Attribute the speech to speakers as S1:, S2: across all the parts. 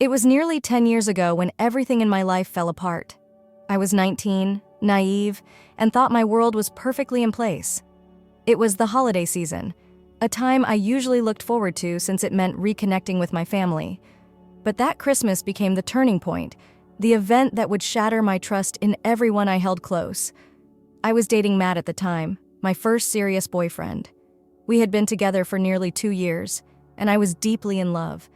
S1: It was nearly 10 years ago when everything in my life fell apart. I was 19, naive, and thought my world was perfectly in place. It was the holiday season, a time I usually looked forward to since it meant reconnecting with my family. But that Christmas became the turning point, the event that would shatter my trust in everyone I held close. I was dating Matt at the time, my first serious boyfriend. We had been together for nearly 2 years, and I was deeply in love.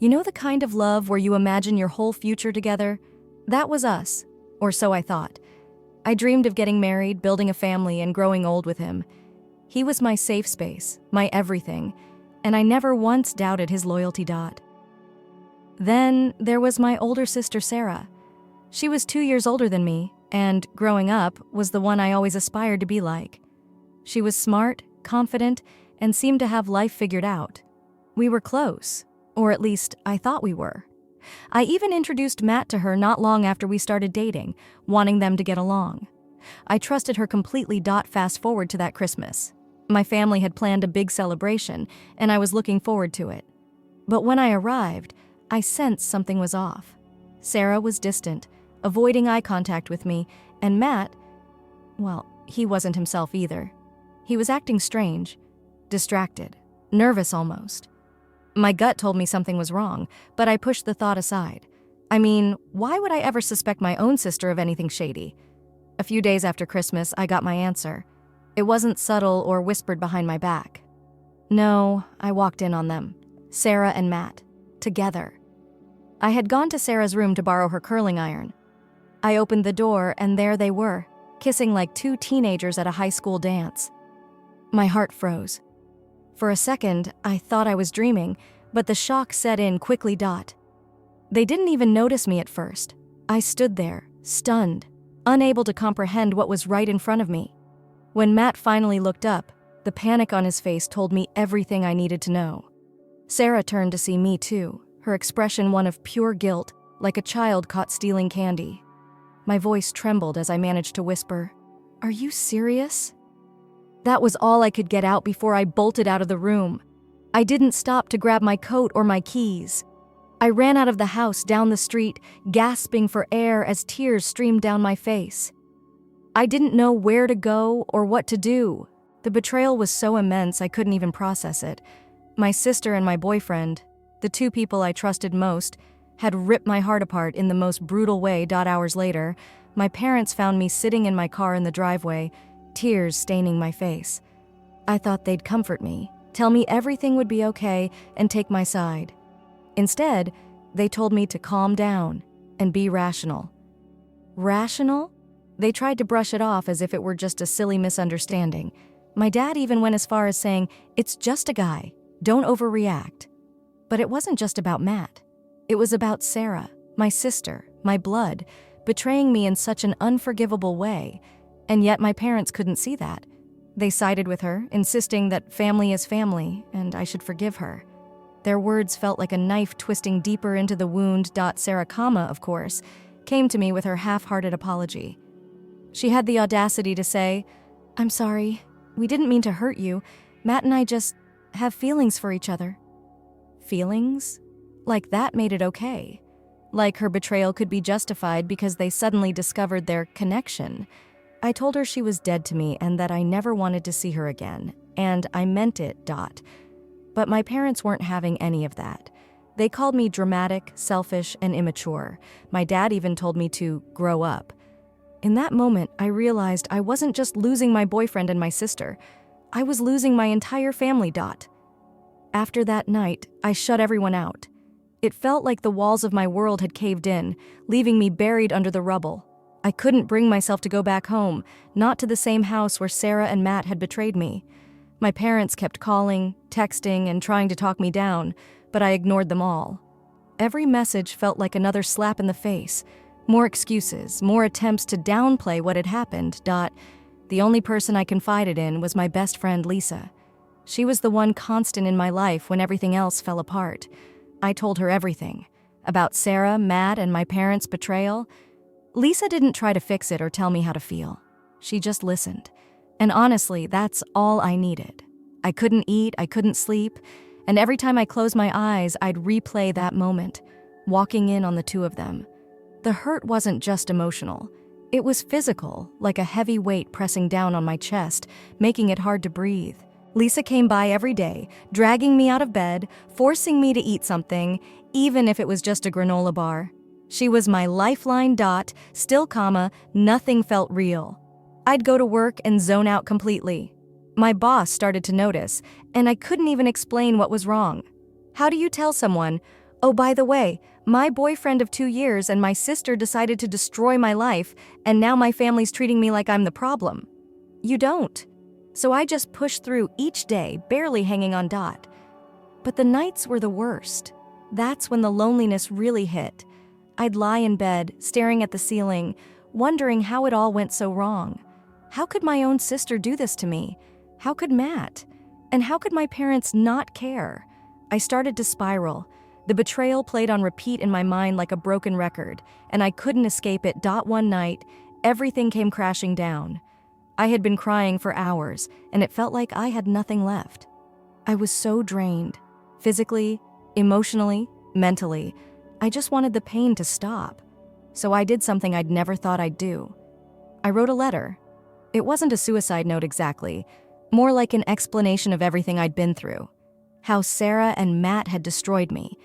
S1: You know the kind of love where you imagine your whole future together? That was us, or so I thought. I dreamed of getting married, building a family, and growing old with him. He was my safe space, my everything, and I never once doubted his loyalty. Then there was my older sister, Sarah. She was 2 years older than me, and, growing up, was the one I always aspired to be like. She was smart, confident, and seemed to have life figured out. We were close, or at least I thought we were. I even introduced Matt to her not long after we started dating, wanting them to get along. I trusted her completely. Fast forward to that Christmas. My family had planned a big celebration, and I was looking forward to it. But when I arrived, I sensed something was off. Sarah was distant, avoiding eye contact with me, and Matt, well, he wasn't himself either. He was acting strange, distracted, nervous almost. My gut told me something was wrong, but I pushed the thought aside. I mean, why would I ever suspect my own sister of anything shady? A few days after Christmas, I got my answer. It wasn't subtle or whispered behind my back. No, I walked in on them, Sarah and Matt, together. I had gone to Sarah's room to borrow her curling iron. I opened the door, and there they were, kissing like 2 teenagers at a high school dance. My heart froze. For a second, I thought I was dreaming, but the shock set in quickly. They didn't even notice me at first. I stood there, stunned, unable to comprehend what was right in front of me. When Matt finally looked up, the panic on his face told me everything I needed to know. Sarah turned to see me too, her expression one of pure guilt, like a child caught stealing candy. My voice trembled as I managed to whisper, "Are you serious?" That was all I could get out before I bolted out of the room. I didn't stop to grab my coat or my keys. I ran out of the house, down the street, gasping for air as tears streamed down my face. I didn't know where to go or what to do. The betrayal was so immense I couldn't even process it. My sister and my boyfriend, the 2 people I trusted most, had ripped my heart apart in the most brutal way. Hours later, my parents found me sitting in my car in the driveway, tears staining my face. I thought they'd comfort me, tell me everything would be okay, and take my side. Instead, they told me to calm down and be rational. Rational? They tried to brush it off as if it were just a silly misunderstanding. My dad even went as far as saying, "It's just a guy, don't overreact." But it wasn't just about Matt. It was about Sarah, my sister, my blood, betraying me in such an unforgivable way. And yet my parents couldn't see that. They sided with her, insisting that family is family, and I should forgive her. Their words felt like a knife twisting deeper into the wound. Sarah, of course, came to me with her half-hearted apology. She had the audacity to say, "I'm sorry, we didn't mean to hurt you. Matt and I just have feelings for each other." Feelings? Like that made it okay. Like her betrayal could be justified because they suddenly discovered their connection. I told her she was dead to me and that I never wanted to see her again, and I meant it. But my parents weren't having any of that. They called me dramatic, selfish, and immature. My dad even told me to grow up. In that moment, I realized I wasn't just losing my boyfriend and my sister. I was losing my entire family. After that night, I shut everyone out. It felt like the walls of my world had caved in, leaving me buried under the rubble. I couldn't bring myself to go back home, not to the same house where Sarah and Matt had betrayed me. My parents kept calling, texting, and trying to talk me down, but I ignored them all. Every message felt like another slap in the face. More excuses, more attempts to downplay what had happened. The only person I confided in was my best friend, Lisa. She was the one constant in my life when everything else fell apart. I told her everything. About Sarah, Matt, and my parents' betrayal. Lisa didn't try to fix it or tell me how to feel. She just listened. And honestly, that's all I needed. I couldn't eat, I couldn't sleep, and every time I closed my eyes, I'd replay that moment. walking in on the two of them. The hurt wasn't just emotional. It was physical, like a heavy weight pressing down on my chest, making it hard to breathe. Lisa came by every day, dragging me out of bed, forcing me to eat something, even if it was just a granola bar. She was my lifeline. Still, nothing felt real. I'd go to work and zone out completely. My boss started to notice, and I couldn't even explain what was wrong. How do you tell someone, "Oh, by the way, my boyfriend of 2 years and my sister decided to destroy my life, and now my family's treating me like I'm the problem"? You don't. So I just pushed through each day, barely hanging on. But the nights were the worst. That's when the loneliness really hit. I'd lie in bed, staring at the ceiling, wondering how it all went so wrong. How could my own sister do this to me? How could Matt? And how could my parents not care? I started to spiral. The betrayal played on repeat in my mind like a broken record, and I couldn't escape it. One night, everything came crashing down. I had been crying for hours, and it felt like I had nothing left. I was so drained. Physically, emotionally, mentally. I just wanted the pain to stop. So I did something I'd never thought I'd do. I wrote a letter. It wasn't a suicide note exactly, more like an explanation of everything I'd been through. How Sarah and Matt had destroyed me.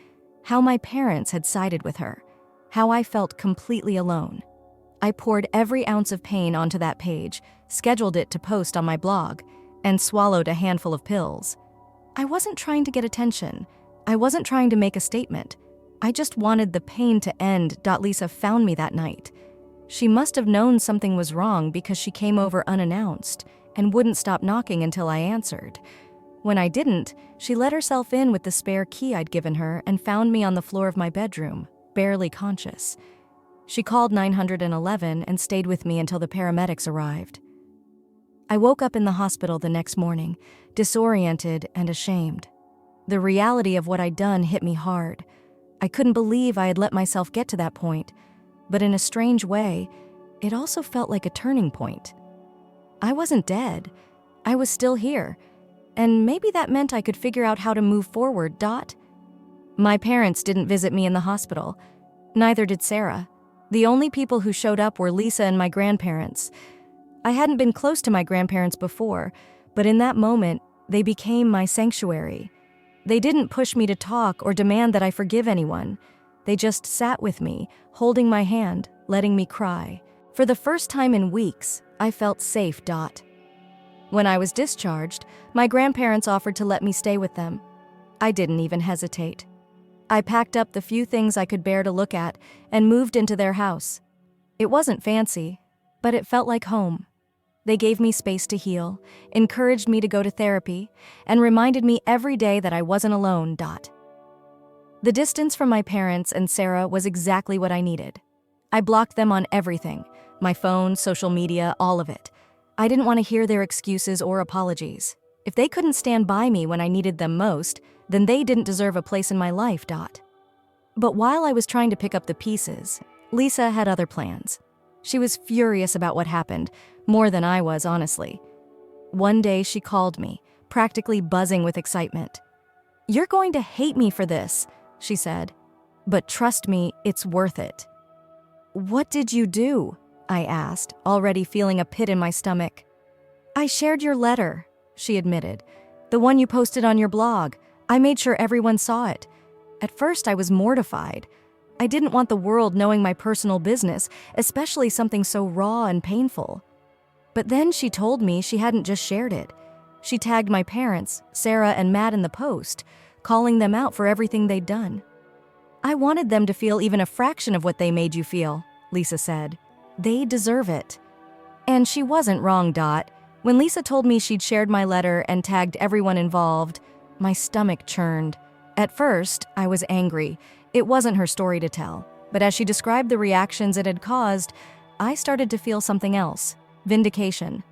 S1: How my parents had sided with her. How I felt completely alone. I poured every ounce of pain onto that page, scheduled it to post on my blog, and swallowed a handful of pills. I wasn't trying to get attention. I wasn't trying to make a statement. I just wanted the pain to end. Lisa found me that night. She must have known something was wrong because she came over unannounced and wouldn't stop knocking until I answered. When I didn't, she let herself in with the spare key I'd given her and found me on the floor of my bedroom, barely conscious. She called 911 and stayed with me until the paramedics arrived. I woke up in the hospital the next morning, disoriented and ashamed. The reality of what I'd done hit me hard. I couldn't believe I had let myself get to that point, but in a strange way, it also felt like a turning point. I wasn't dead. I was still here, and maybe that meant I could figure out how to move forward. My parents didn't visit me in the hospital. Neither did Sarah. The only people who showed up were Lisa and my grandparents. I hadn't been close to my grandparents before, but in that moment, they became my sanctuary. They didn't push me to talk or demand that I forgive anyone. They just sat with me, holding my hand, letting me cry. For the first time in weeks, I felt safe. When I was discharged, my grandparents offered to let me stay with them. I didn't even hesitate. I packed up the few things I could bear to look at and moved into their house. It wasn't fancy, but it felt like home. They gave me space to heal, encouraged me to go to therapy, and reminded me every day that I wasn't alone. The distance from my parents and Sarah was exactly what I needed. I blocked them on everything, my phone, social media, all of it. I didn't want to hear their excuses or apologies. If they couldn't stand by me when I needed them most, then they didn't deserve a place in my life. But while I was trying to pick up the pieces, Lisa had other plans. She was furious about what happened, more than I was, honestly. One day she called me, practically buzzing with excitement. "You're going to hate me for this," she said. "But trust me, it's worth it." "What did you do?" I asked, already feeling a pit in my stomach. "I shared your letter," she admitted. "The one you posted on your blog. I made sure everyone saw it. At first, I was mortified. I didn't want the world knowing my personal business, especially something so raw and painful. But then she told me she hadn't just shared it. She tagged my parents, Sarah and Matt, in the post, calling them out for everything they'd done. "I wanted them to feel even a fraction of what they made you feel," Lisa said. "They deserve it." And she wasn't wrong. When Lisa told me she'd shared my letter and tagged everyone involved, my stomach churned. At first, I was angry. It wasn't her story to tell. But as she described the reactions it had caused, I started to feel something else: vindication.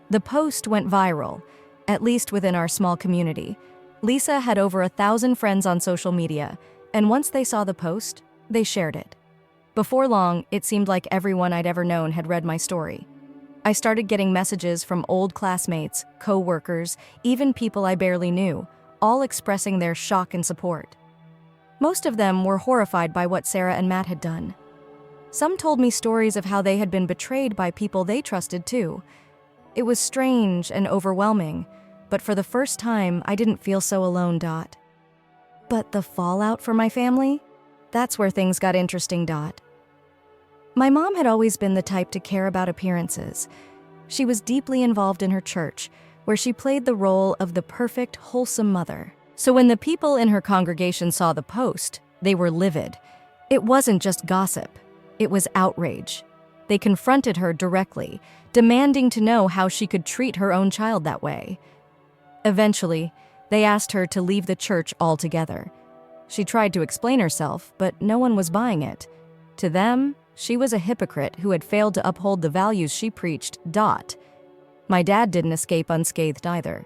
S1: The post went viral, at least within our small community. Lisa had over 1,000 friends on social media, and once they saw the post, they shared it. Before long, it seemed like everyone I'd ever known had read my story. I started getting messages from old classmates, co-workers, even people I barely knew, all expressing their shock and support. Most of them were horrified by what Sarah and Matt had done. Some told me stories of how they had been betrayed by people they trusted too. It was strange and overwhelming, but for the first time, I didn't feel so alone. But the fallout for my family? That's where things got interesting. My mom had always been the type to care about appearances. She was deeply involved in her church, where she played the role of the perfect, wholesome mother. So when the people in her congregation saw the post, they were livid. It wasn't just gossip. It was outrage. They confronted her directly, demanding to know how she could treat her own child that way. Eventually, they asked her to leave the church altogether. She tried to explain herself, but no one was buying it. To them, she was a hypocrite who had failed to uphold the values she preached. My dad didn't escape unscathed either.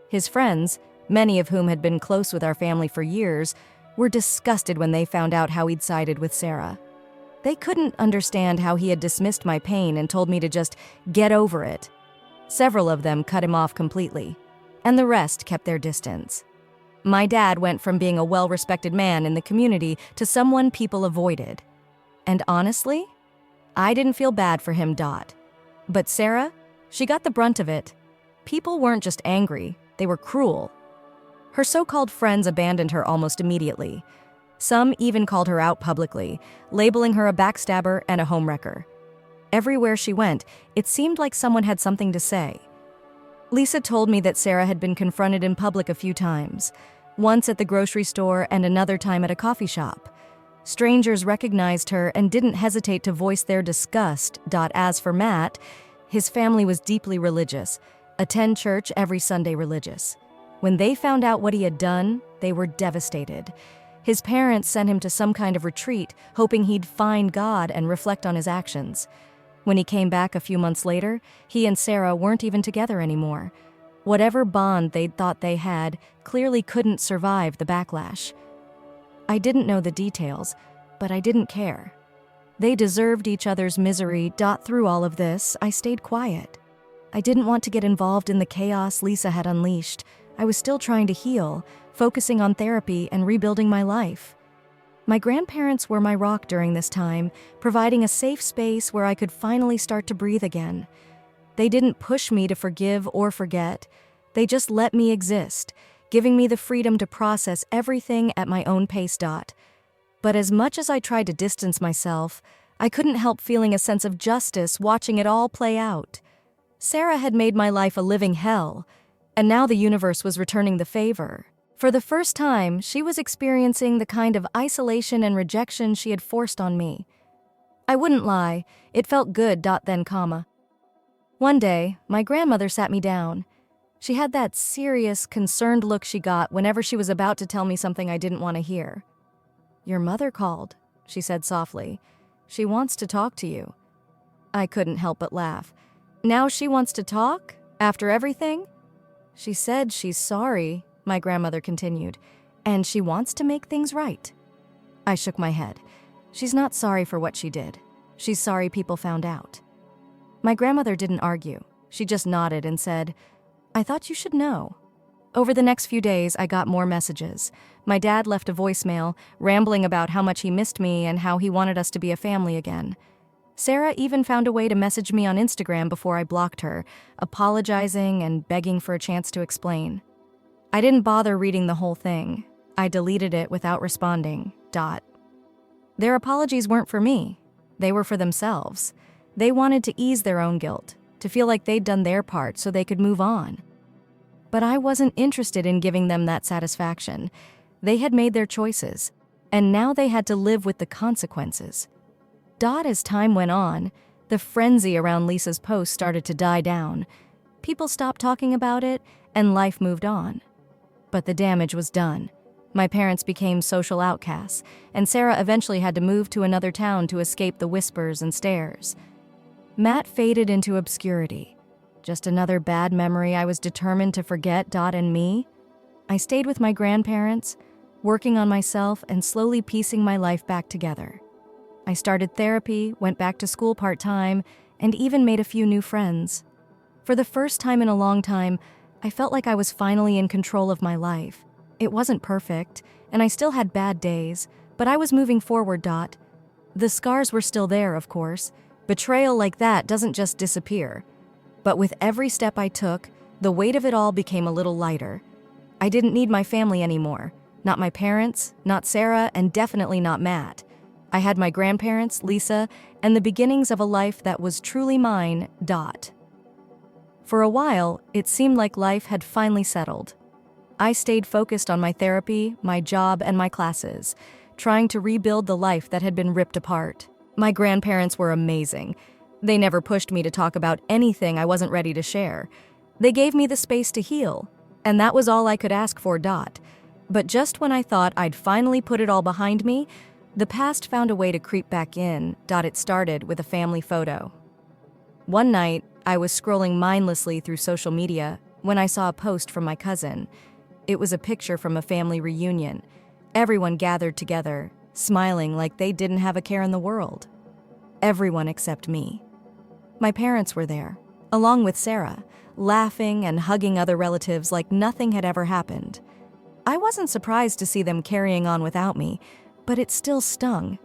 S1: His friends, many of whom had been close with our family for years, were disgusted when they found out how he'd sided with Sarah. They couldn't understand how he had dismissed my pain and told me to just get over it. Several of them cut him off completely, and the rest kept their distance. My dad went from being a well-respected man in the community to someone people avoided. And honestly, I didn't feel bad for him. But Sarah, she got the brunt of it. People weren't just angry, they were cruel. Her so-called friends abandoned her almost immediately. Some even called her out publicly, labeling her a backstabber and a homewrecker. Everywhere she went, it seemed like someone had something to say. Lisa told me that Sarah had been confronted in public a few times, once at the grocery store and another time at a coffee shop. Strangers recognized her and didn't hesitate to voice their disgust. As for Matt, his family was deeply religious, attend church every Sunday religious. When they found out what he had done, they were devastated. His parents sent him to some kind of retreat, hoping he'd find God and reflect on his actions. When he came back a few months later, he and Sarah weren't even together anymore. Whatever bond they'd thought they had clearly couldn't survive the backlash. I didn't know the details, but I didn't care. They deserved each other's misery. Through all of this, I stayed quiet. I didn't want to get involved in the chaos Lisa had unleashed. I was still trying to heal, focusing on therapy and rebuilding my life. My grandparents were my rock during this time, providing a safe space where I could finally start to breathe again. They didn't push me to forgive or forget. They just let me exist, giving me the freedom to process everything at my own pace. But as much as I tried to distance myself, I couldn't help feeling a sense of justice watching it all play out. Sarah had made my life a living hell, and now the universe was returning the favor. For the first time, she was experiencing the kind of isolation and rejection she had forced on me. I wouldn't lie, it felt good. One day, my grandmother sat me down. She had that serious, concerned look she got whenever she was about to tell me something I didn't want to hear. "Your mother called," she said softly. "She wants to talk to you." I couldn't help but laugh. "Now she wants to talk? After everything?" "She said she's sorry," my grandmother continued, "and she wants to make things right." I shook my head. "She's not sorry for what she did. She's sorry people found out." My grandmother didn't argue. She just nodded and said, "I thought you should know." Over the next few days, I got more messages. My dad left a voicemail, rambling about how much he missed me and how he wanted us to be a family again. Sarah even found a way to message me on Instagram before I blocked her, apologizing and begging for a chance to explain. I didn't bother reading the whole thing. I deleted it without responding. Their apologies weren't for me. They were for themselves. They wanted to ease their own guilt, to feel like they'd done their part so they could move on. But I wasn't interested in giving them that satisfaction. They had made their choices, and now they had to live with the consequences. As time went on, the frenzy around Lisa's post started to die down. People stopped talking about it, and life moved on. But the damage was done. My parents became social outcasts, and Sarah eventually had to move to another town to escape the whispers and stares. Matt faded into obscurity. Just another bad memory I was determined to forget. And me? I stayed with my grandparents, working on myself and slowly piecing my life back together. I started therapy, went back to school part-time, and even made a few new friends. For the first time in a long time, I felt like I was finally in control of my life. It wasn't perfect, and I still had bad days, but I was moving forward. The scars were still there, of course. Betrayal like that doesn't just disappear. But with every step I took, the weight of it all became a little lighter. I didn't need my family anymore. Not my parents, not Sarah, and definitely not Matt. I had my grandparents, Lisa, and the beginnings of a life that was truly mine. For a while, it seemed like life had finally settled. I stayed focused on my therapy, my job, and my classes, trying to rebuild the life that had been ripped apart. My grandparents were amazing. They never pushed me to talk about anything I wasn't ready to share. They gave me the space to heal, and that was all I could ask for. But just when I thought I'd finally put it all behind me, the past found a way to creep back in. It started with a family photo. One night, I was scrolling mindlessly through social media when I saw a post from my cousin. It was a picture from a family reunion. Everyone gathered together, smiling like they didn't have a care in the world. Everyone except me. My parents were there, along with Sarah, laughing and hugging other relatives like nothing had ever happened. I wasn't surprised to see them carrying on without me, but it still stung.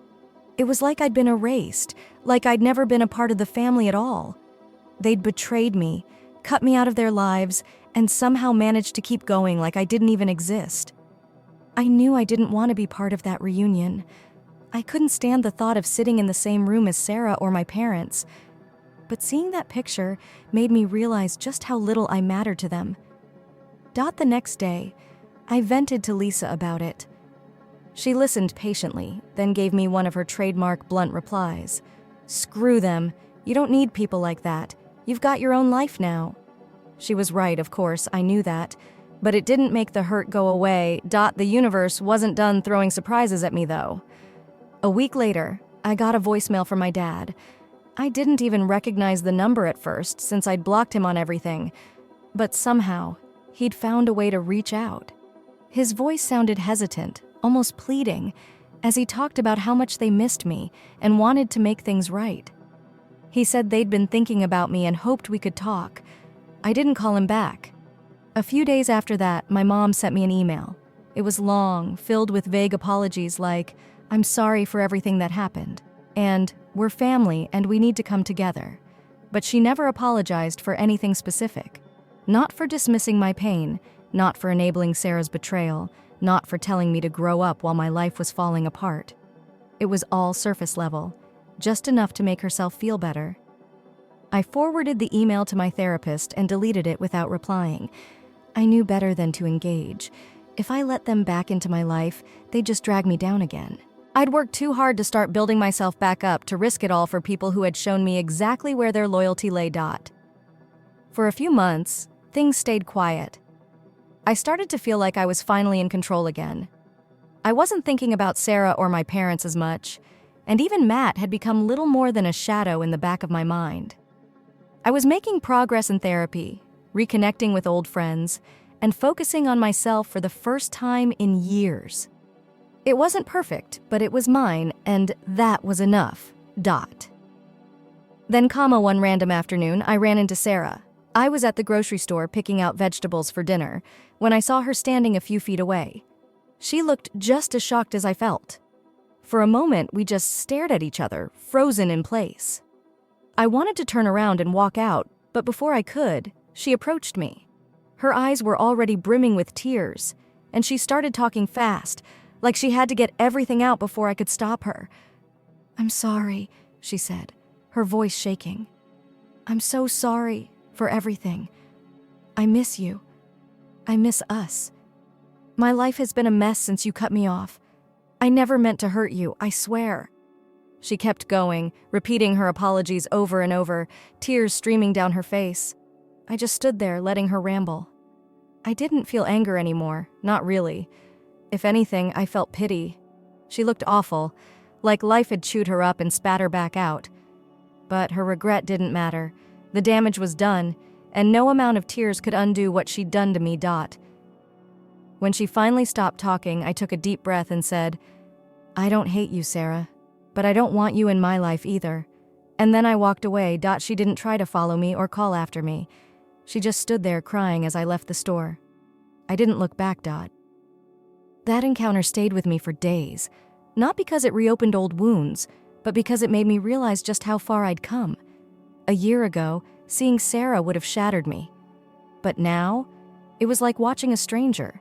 S1: It was like I'd been erased, like I'd never been a part of the family at all. They'd betrayed me, cut me out of their lives, and somehow managed to keep going like I didn't even exist. I knew I didn't want to be part of that reunion. I couldn't stand the thought of sitting in the same room as Sarah or my parents. But seeing that picture made me realize just how little I mattered to them. The next day, I vented to Lisa about it. She listened patiently, then gave me one of her trademark blunt replies. "Screw them. You don't need people like that. You've got your own life now." She was right, of course, I knew that. But it didn't make the hurt go away. The universe wasn't done throwing surprises at me, though. A week later, I got a voicemail from my dad. I didn't even recognize the number at first, since I'd blocked him on everything. But somehow, he'd found a way to reach out. His voice sounded hesitant, almost pleading, as he talked about how much they missed me and wanted to make things right. He said they'd been thinking about me and hoped we could talk. I didn't call him back. A few days after that, my mom sent me an email. It was long, filled with vague apologies like, "I'm sorry for everything that happened," and "We're family and we need to come together." But she never apologized for anything specific. Not for dismissing my pain, not for enabling Sarah's betrayal, not for telling me to grow up while my life was falling apart. It was all surface level, just enough to make herself feel better. I forwarded the email to my therapist and deleted it without replying. I knew better than to engage. If I let them back into my life, they'd just drag me down again. I'd worked too hard to start building myself back up to risk it all for people who had shown me exactly where their loyalty lay. For a few months, things stayed quiet. I started to feel like I was finally in control again. I wasn't thinking about Sarah or my parents as much, and even Matt had become little more than a shadow in the back of my mind. I was making progress in therapy, reconnecting with old friends, and focusing on myself for the first time in years. It wasn't perfect, but it was mine, and that was enough. Then, one random afternoon, I ran into Sarah. I was at the grocery store picking out vegetables for dinner when I saw her standing a few feet away. She looked just as shocked as I felt. For a moment, we just stared at each other, frozen in place. I wanted to turn around and walk out, but before I could, she approached me. Her eyes were already brimming with tears, and she started talking fast, like she had to get everything out before I could stop her. "I'm sorry," she said, her voice shaking. "I'm so sorry for everything. I miss you. I miss us. My life has been a mess since you cut me off. I never meant to hurt you, I swear." She kept going, repeating her apologies over and over, tears streaming down her face. I just stood there, letting her ramble. I didn't feel anger anymore, not really. If anything, I felt pity. She looked awful, like life had chewed her up and spat her back out. But her regret didn't matter. The damage was done, and no amount of tears could undo what she'd done to me. When she finally stopped talking, I took a deep breath and said, "I don't hate you, Sarah, but I don't want you in my life either." And then I walked away. She didn't try to follow me or call after me. She just stood there crying as I left the store. I didn't look back. That encounter stayed with me for days, not because it reopened old wounds, but because it made me realize just how far I'd come. A year ago, seeing Sarah would have shattered me. But now, it was like watching a stranger.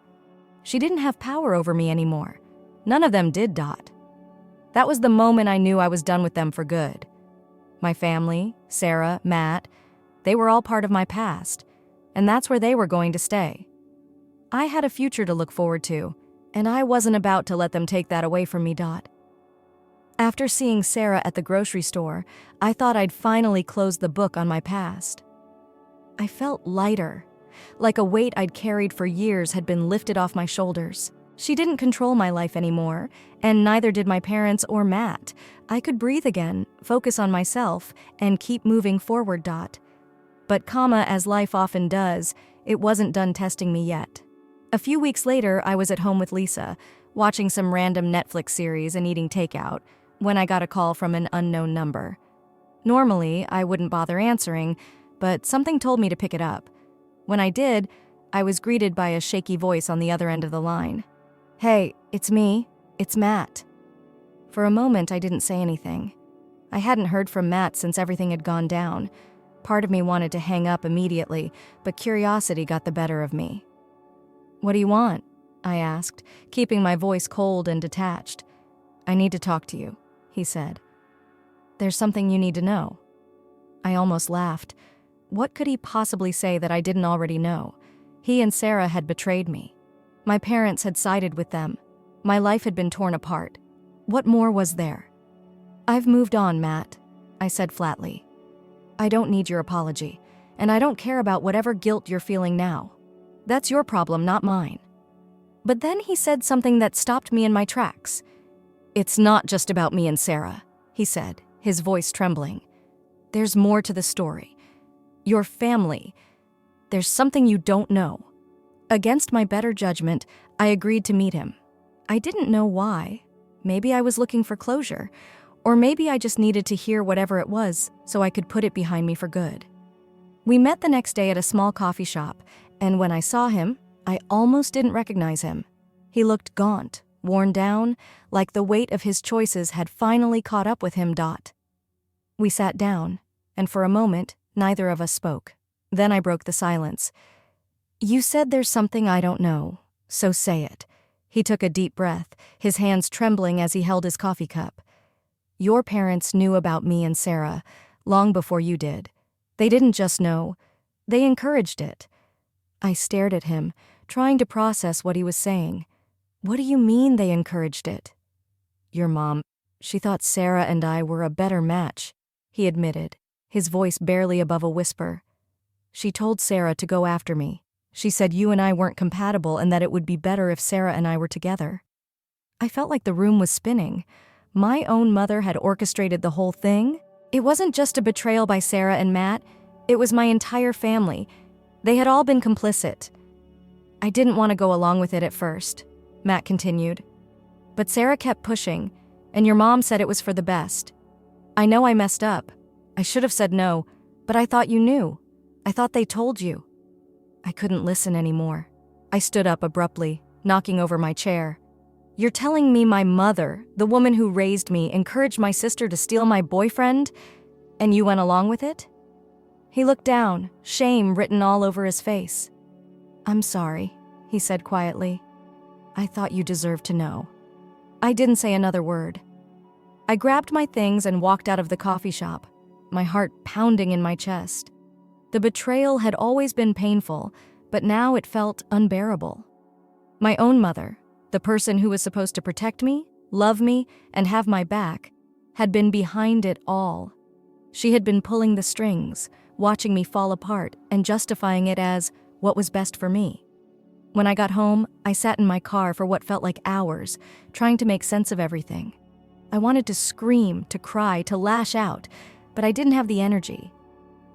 S1: She didn't have power over me anymore. None of them did, Dot. That was the moment I knew I was done with them for good. My family, Sarah, Matt, they were all part of my past, and that's where they were going to stay. I had a future to look forward to, and I wasn't about to let them take that away from me, Dot. After seeing Sarah at the grocery store, I thought I'd finally closed the book on my past. I felt lighter, like a weight I'd carried for years had been lifted off my shoulders. She didn't control my life anymore, and neither did my parents or Matt. I could breathe again, focus on myself, and keep moving forward, Dot. But as life often does, it wasn't done testing me yet. A few weeks later, I was at home with Lisa, watching some random Netflix series and eating takeout, when I got a call from an unknown number. Normally, I wouldn't bother answering, but something told me to pick it up. When I did, I was greeted by a shaky voice on the other end of the line. "Hey, it's me. It's Matt." For a moment, I didn't say anything. I hadn't heard from Matt since everything had gone down. Part of me wanted to hang up immediately, but curiosity got the better of me. "What do you want?" I asked, keeping my voice cold and detached. "I need to talk to you," he said. "There's something you need to know." I almost laughed. What could he possibly say that I didn't already know? He and Sarah had betrayed me. My parents had sided with them. My life had been torn apart. What more was there? "I've moved on, Matt," I said flatly. "I don't need your apology, and I don't care about whatever guilt you're feeling now. That's your problem, not mine." But then he said something that stopped me in my tracks. "It's not just about me and Sarah," he said, his voice trembling. "There's more to the story. Your family. There's something you don't know." Against my better judgment, I agreed to meet him. I didn't know why. Maybe I was looking for closure, or maybe I just needed to hear whatever it was so I could put it behind me for good. We met the next day at a small coffee shop, and when I saw him, I almost didn't recognize him. He looked gaunt, worn down, like the weight of his choices had finally caught up with him. We sat down, and for a moment, neither of us spoke. Then I broke the silence. "You said there's something I don't know, so say it." He took a deep breath, his hands trembling as he held his coffee cup. "Your parents knew about me and Sarah long before you did. They didn't just know, they encouraged it." I stared at him, trying to process what he was saying. "What do you mean they encouraged it?" "Your mom, she thought Sarah and I were a better match," he admitted, his voice barely above a whisper. "She told Sarah to go after me. She said you and I weren't compatible and that it would be better if Sarah and I were together." I felt like the room was spinning. My own mother had orchestrated the whole thing. It wasn't just a betrayal by Sarah and Matt. It was my entire family. They had all been complicit. "I didn't want to go along with it at first," Matt continued. "But Sarah kept pushing, and your mom said it was for the best. I know I messed up. I should have said no, but I thought you knew. I thought they told you." I couldn't listen anymore. I stood up abruptly, knocking over my chair. "You're telling me my mother, the woman who raised me, encouraged my sister to steal my boyfriend, and you went along with it?" He looked down, shame written all over his face. "I'm sorry," he said quietly. "I thought you deserved to know." I didn't say another word. I grabbed my things and walked out of the coffee shop, my heart pounding in my chest. The betrayal had always been painful, but now it felt unbearable. My own mother, the person who was supposed to protect me, love me, and have my back, had been behind it all. She had been pulling the strings, watching me fall apart and justifying it as what was best for me. When I got home, I sat in my car for what felt like hours, trying to make sense of everything. I wanted to scream, to cry, to lash out, but I didn't have the energy.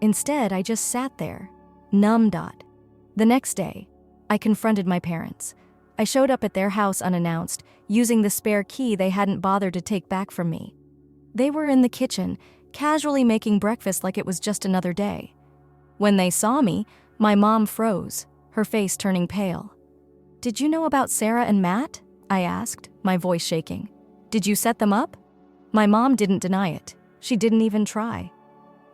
S1: Instead, I just sat there, numb. The next day, I confronted my parents. I showed up at their house unannounced, using the spare key they hadn't bothered to take back from me. They were in the kitchen, casually making breakfast like it was just another day. When they saw me, my mom froze, her face turning pale. "Did you know about Sarah and Matt?" I asked, my voice shaking. Did you set them up? My mom didn't deny it. She didn't even try.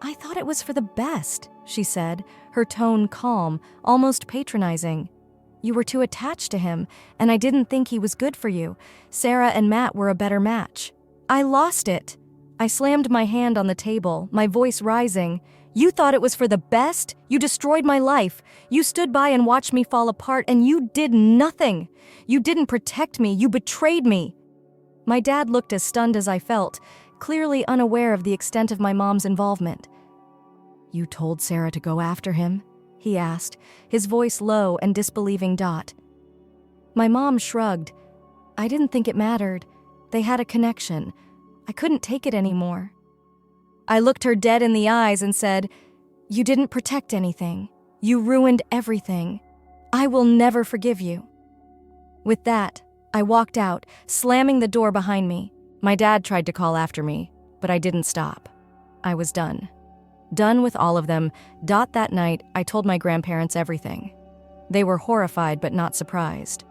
S1: I thought it was for the best, she said, her tone calm, almost patronizing. You were too attached to him, and I didn't think he was good for you. Sarah and Matt were a better match. I lost it. I slammed my hand on the table, my voice rising. You thought it was for the best? You destroyed my life. You stood by and watched me fall apart, and you did nothing. You didn't protect me. You betrayed me. My dad looked as stunned as I felt, clearly unaware of the extent of my mom's involvement. You told Sarah to go after him? He asked, his voice low and disbelieving. My mom shrugged. I didn't think it mattered. They had a connection. I couldn't take it anymore. I looked her dead in the eyes and said, You didn't protect anything. You ruined everything. I will never forgive you. With that, I walked out, slamming the door behind me. My dad tried to call after me, but I didn't stop. I was done. Done with all of them. That night, I told my grandparents everything. They were horrified but not surprised.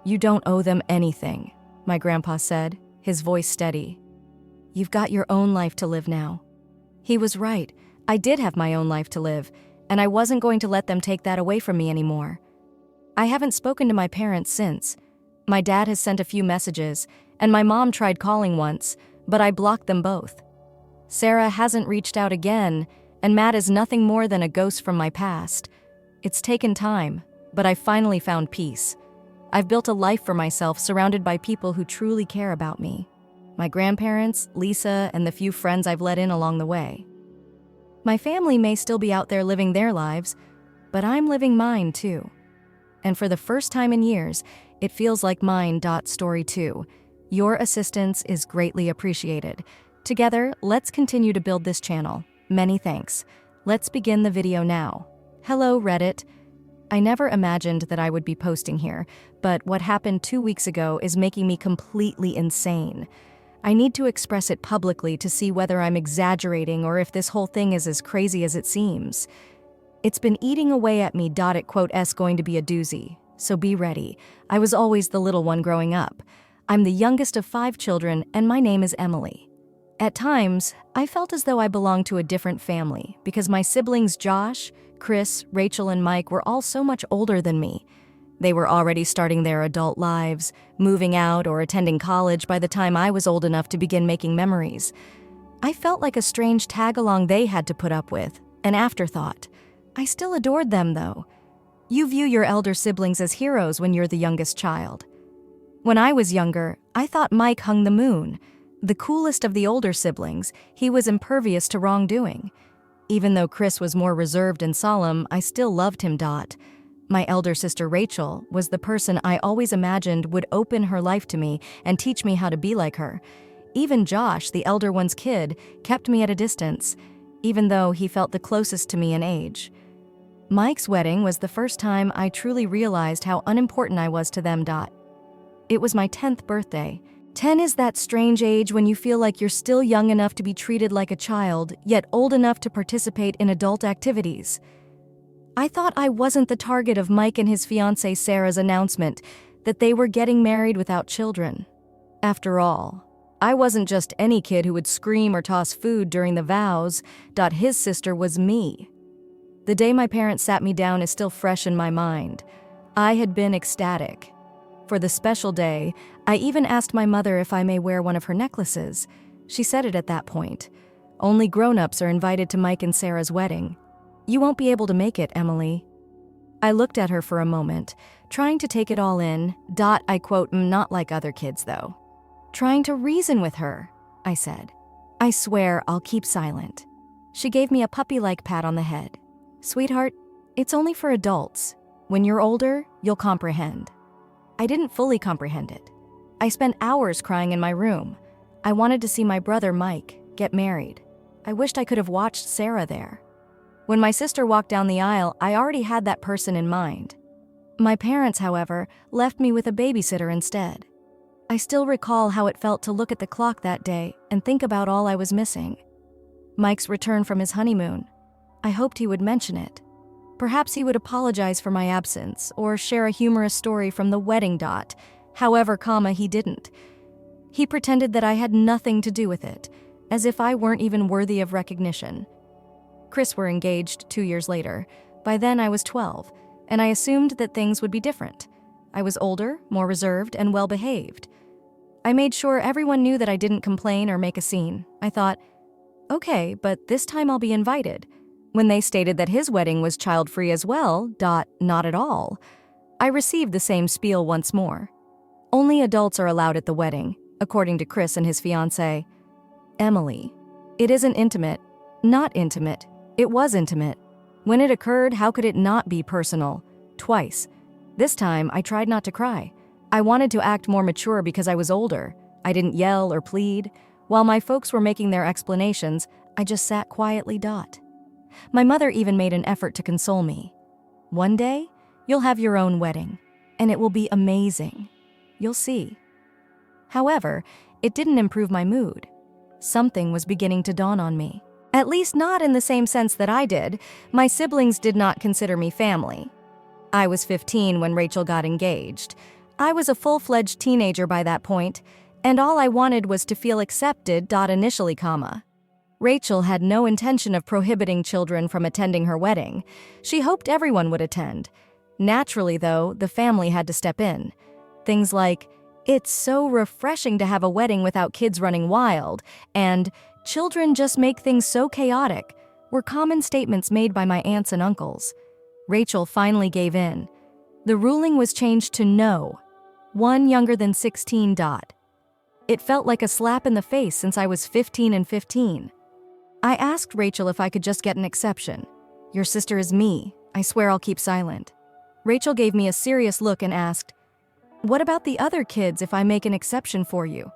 S1: You don't owe them anything, my grandpa said, his voice steady. You've got your own life to live now. He was right. I did have my own life to live, and I wasn't going to let them take that away from me anymore. I haven't spoken to my parents since. My dad has sent a few messages, and my mom tried calling once, but I blocked them both. Sarah hasn't reached out again, and Matt is nothing more than a ghost from my past. It's taken time, but I finally found peace. I've built a life for myself surrounded by people who truly care about me. My grandparents, Lisa, and the few friends I've let in along the way. My family may still be out there living their lives, but I'm living mine too. And for the first time in years, it feels like mine. Story 2. Your assistance is greatly appreciated. Together, let's continue to build this channel. Many thanks. Let's begin the video now. Hello, Reddit. I never imagined that I would be posting here, but what happened 2 weeks ago is making me completely insane. I need to express it publicly to see whether I'm exaggerating or if this whole thing is as crazy as it seems. It's been eating away at me. It's going to be a doozy, so be ready. I was always the little one growing up. I'm the youngest of 5 children, and my name is Emily. At times, I felt as though I belonged to a different family because my siblings Josh, Chris, Rachel, and Mike were all so much older than me. They were already starting their adult lives, moving out or attending college by the time I was old enough to begin making memories. I felt like a strange tag-along they had to put up with, an afterthought. I still adored them, though. You view your elder siblings as heroes when you're the youngest child. When I was younger, I thought Mike hung the moon. The coolest of the older siblings, he was impervious to wrongdoing. Even though Chris was more reserved and solemn, I still loved him. My elder sister Rachel was the person I always imagined would open her life to me and teach me how to be like her. Even Josh, the elder one's kid, kept me at a distance, even though he felt the closest to me in age. Mike's wedding was the first time I truly realized how unimportant I was to them. It was my 10th birthday. 10 is that strange age when you feel like you're still young enough to be treated like a child, yet old enough to participate in adult activities. I thought I wasn't the target of Mike and his fiancée Sarah's announcement that they were getting married without children. After all, I wasn't just any kid who would scream or toss food during the vows. His sister was me. The day my parents sat me down is still fresh in my mind. I had been ecstatic. For the special day, I even asked my mother if I may wear one of her necklaces. She said it at that point. Only grown-ups are invited to Mike and Sarah's wedding. You won't be able to make it, Emily. I looked at her for a moment, trying to take it all in. I quote, not like other kids, though. Trying to reason with her, I said. I swear I'll keep silent. She gave me a puppy-like pat on the head. Sweetheart, it's only for adults. When you're older, you'll comprehend. I didn't fully comprehend it. I spent hours crying in my room. I wanted to see my brother Mike get married. I wished I could have watched Sarah there. When my sister walked down the aisle, I already had that person in mind. My parents, however, left me with a babysitter instead. I still recall how it felt to look at the clock that day and think about all I was missing. Mike's return from his honeymoon. I hoped he would mention it. Perhaps he would apologize for my absence or share a humorous story from the wedding. However, he didn't. He pretended that I had nothing to do with it, as if I weren't even worthy of recognition. Chris were engaged 2 years later. By then I was 12, and I assumed that things would be different. I was older, more reserved, and well-behaved. I made sure everyone knew that I didn't complain or make a scene. I thought, okay, but this time I'll be invited. When they stated that his wedding was child-free as well, not at all, I received the same spiel once more. Only adults are allowed at the wedding, according to Chris and his fiancée. Emily, it isn't intimate. Not intimate. It was intimate. When it occurred, how could it not be personal? Twice. This time, I tried not to cry. I wanted to act more mature because I was older. I didn't yell or plead. While my folks were making their explanations, I just sat quietly. My mother even made an effort to console me. One day, you'll have your own wedding, and it will be amazing. You'll see. However, it didn't improve my mood. Something was beginning to dawn on me. At least not in the same sense that I did. My siblings did not consider me family. I was 15 when Rachel got engaged. I was a full-fledged teenager by that point, and all I wanted was to feel accepted. Initially, Rachel had no intention of prohibiting children from attending her wedding. She hoped everyone would attend. Naturally, though, the family had to step in. Things like, "It's so refreshing to have a wedding without kids running wild," and "Children just make things so chaotic," were common statements made by my aunts and uncles. Rachel finally gave in. The ruling was changed to no. One younger than 16. It felt like a slap in the face since I was 15 and 15. I asked Rachel if I could just get an exception. "Your sister is me. I swear I'll keep silent." Rachel gave me a serious look and asked, "What about the other kids if I make an exception for you?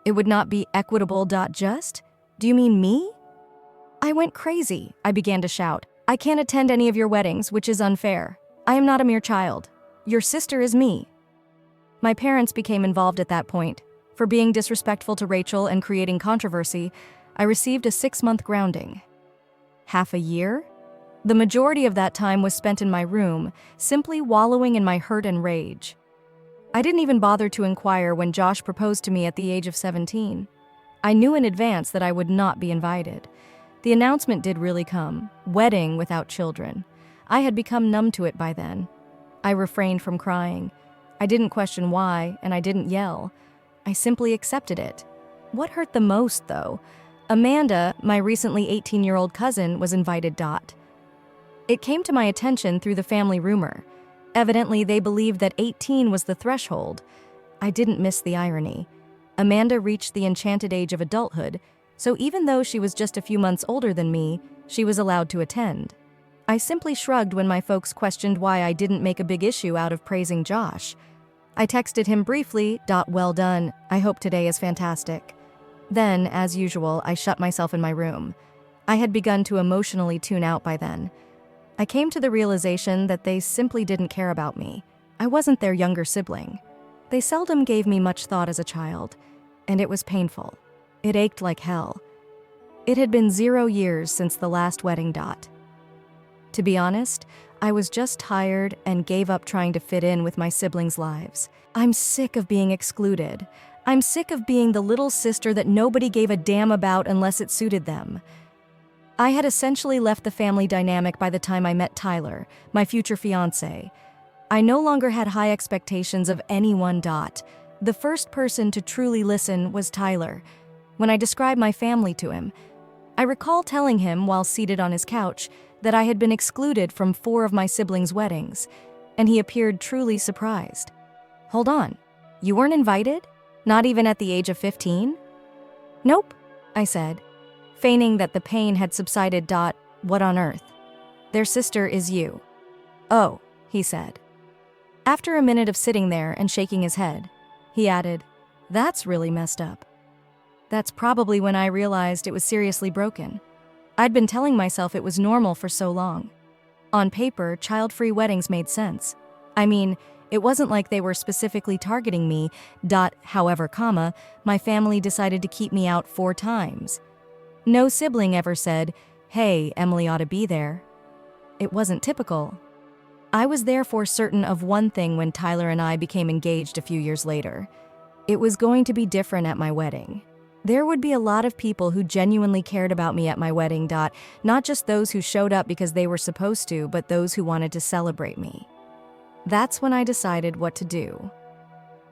S1: It would not be equitable. Just? Do you mean me?" I went crazy. I began to shout, "I can't attend any of your weddings, which is unfair. I am not a mere child. Your sister is me." My parents became involved at that point. For being disrespectful to Rachel and creating controversy, I received a 6-month grounding. Half a year? The majority of that time was spent in my room, simply wallowing in my hurt and rage. I didn't even bother to inquire when Josh proposed to me at the age of 17. I knew in advance that I would not be invited. The announcement did really come: wedding without children. I had become numb to it by then. I refrained from crying. I didn't question why, and I didn't yell. I simply accepted it. What hurt the most, though? Amanda, my recently 18-year-old cousin, was invited. It came to my attention through the family rumor. Evidently, they believed that 18 was the threshold. I didn't miss the irony. Amanda reached the enchanted age of adulthood, so even though she was just a few months older than me, she was allowed to attend. I simply shrugged when my folks questioned why I didn't make a big issue out of praising Josh. I texted him briefly, "Well done, I hope today is fantastic." Then, as usual, I shut myself in my room. I had begun to emotionally tune out by then. I came to the realization that they simply didn't care about me. I wasn't their younger sibling. They seldom gave me much thought as a child, and it was painful. It ached like hell. It had been 0 years since the last wedding. To be honest, I was just tired and gave up trying to fit in with my siblings' lives. I'm sick of being excluded. I'm sick of being the little sister that nobody gave a damn about unless it suited them. I had essentially left the family dynamic by the time I met Tyler, my future fiancé. I no longer had high expectations of anyone. The first person to truly listen was Tyler. When I described my family to him, I recall telling him while seated on his couch that I had been excluded from 4 of my siblings' weddings, and he appeared truly surprised. "Hold on, you weren't invited? Not even at the age of 15? "Nope," I said, feigning that the pain had subsided. "What on earth? Their sister is you." "Oh," he said. After a minute of sitting there and shaking his head, he added, "That's really messed up." That's probably when I realized it was seriously broken. I'd been telling myself it was normal for so long. On paper, child-free weddings made sense. I mean, it wasn't like they were specifically targeting me. However, my family decided to keep me out 4 times. No sibling ever said, "Hey, Emily ought to be there." It wasn't typical. I was therefore certain of one thing when Tyler and I became engaged a few years later. It was going to be different at my wedding. There would be a lot of people who genuinely cared about me at my wedding. Not just those who showed up because they were supposed to, but those who wanted to celebrate me. That's when I decided what to do.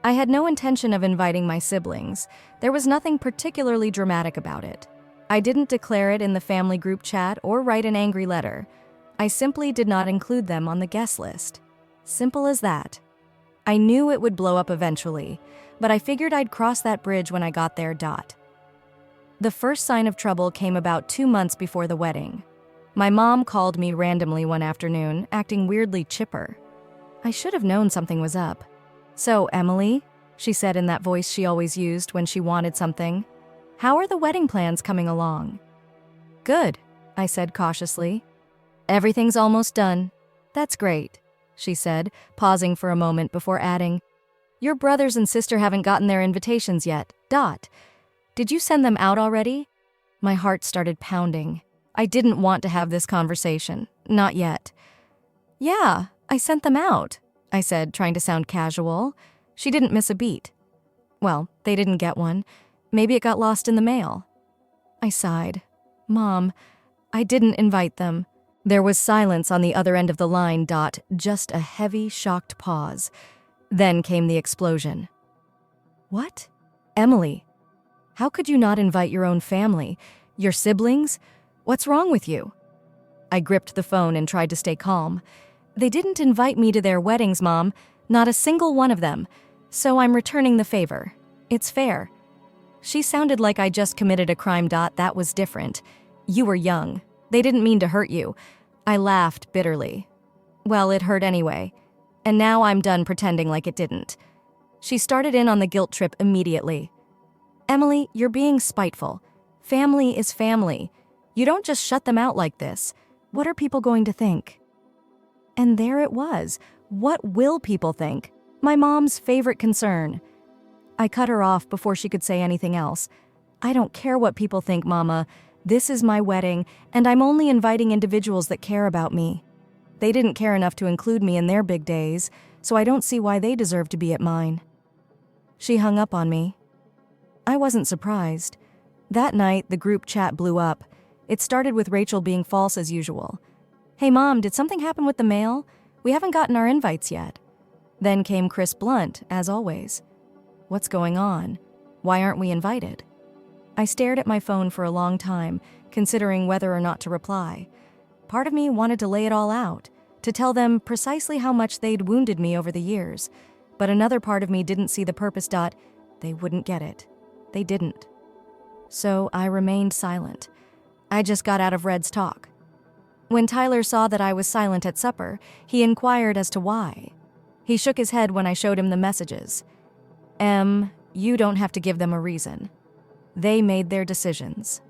S1: I had no intention of inviting my siblings. There was nothing particularly dramatic about it. I didn't declare it in the family group chat or write an angry letter. I simply did not include them on the guest list. Simple as that. I knew it would blow up eventually, but I figured I'd cross that bridge when I got there. The first sign of trouble came about 2 months before the wedding. My mom called me randomly one afternoon, acting weirdly chipper. I should have known something was up. "So, Emily," she said in that voice she always used when she wanted something, "how are the wedding plans coming along?" "Good," I said cautiously. "Everything's almost done." "That's great," she said, pausing for a moment before adding, "Your brothers and sister haven't gotten their invitations yet. Did you send them out already?" My heart started pounding. I didn't want to have this conversation. Not yet. "Yeah, I sent them out," I said, trying to sound casual. She didn't miss a beat. "Well, they didn't get one. Maybe it got lost in the mail." I sighed. "Mom, I didn't invite them." There was silence on the other end of the line. Just a heavy, shocked pause. Then came the explosion. "What? Emily, how could you not invite your own family? Your siblings? What's wrong with you?" I gripped the phone and tried to stay calm. "They didn't invite me to their weddings, Mom. Not a single one of them. So I'm returning the favor. It's fair." She sounded like I just committed a crime. That was different. "You were young. They didn't mean to hurt you." I laughed bitterly. "Well, it hurt anyway. And now I'm done pretending like it didn't." She started in on the guilt trip immediately. "Emily, you're being spiteful. Family is family. You don't just shut them out like this. What are people going to think?" And there it was. What will people think? My mom's favorite concern. I cut her off before she could say anything else. "I don't care what people think, Mama. This is my wedding, and I'm only inviting individuals that care about me. They didn't care enough to include me in their big days, so I don't see why they deserve to be at mine." She hung up on me. I wasn't surprised. That night, the group chat blew up. It started with Rachel being false as usual. "Hey, Mom, did something happen with the mail? We haven't gotten our invites yet." Then came Chris blunt, as always. "What's going on? Why aren't we invited?" I stared at my phone for a long time, considering whether or not to reply. Part of me wanted to lay it all out, to tell them precisely how much they'd wounded me over the years, but another part of me didn't see the purpose. They wouldn't get it. They didn't. So I remained silent. I just got out of Red's talk. When Tyler saw that I was silent at supper, he inquired as to why. He shook his head when I showed him the messages. You don't have to give them a reason. They made their decisions."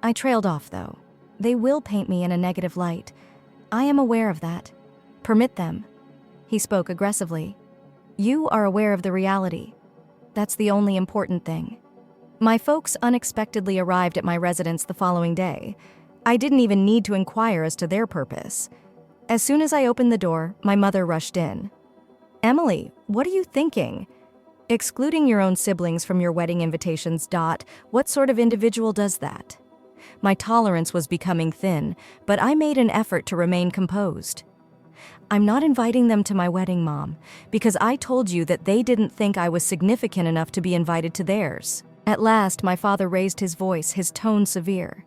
S1: I trailed off, though. They will paint me in a negative light. I am aware of that. Permit them. He spoke aggressively. You are aware of the reality. That's the only important thing. My folks unexpectedly arrived at my residence the following day. I didn't even need to inquire as to their purpose. As soon as I opened the door, my mother rushed in. "Emily, what are you thinking? Excluding your own siblings from your wedding invitations. What sort of individual does that?" My tolerance was becoming thin, but I made an effort to remain composed. "I'm not inviting them to my wedding, Mom, because I told you that they didn't think I was significant enough to be invited to theirs." At last, my father raised his voice, his tone severe.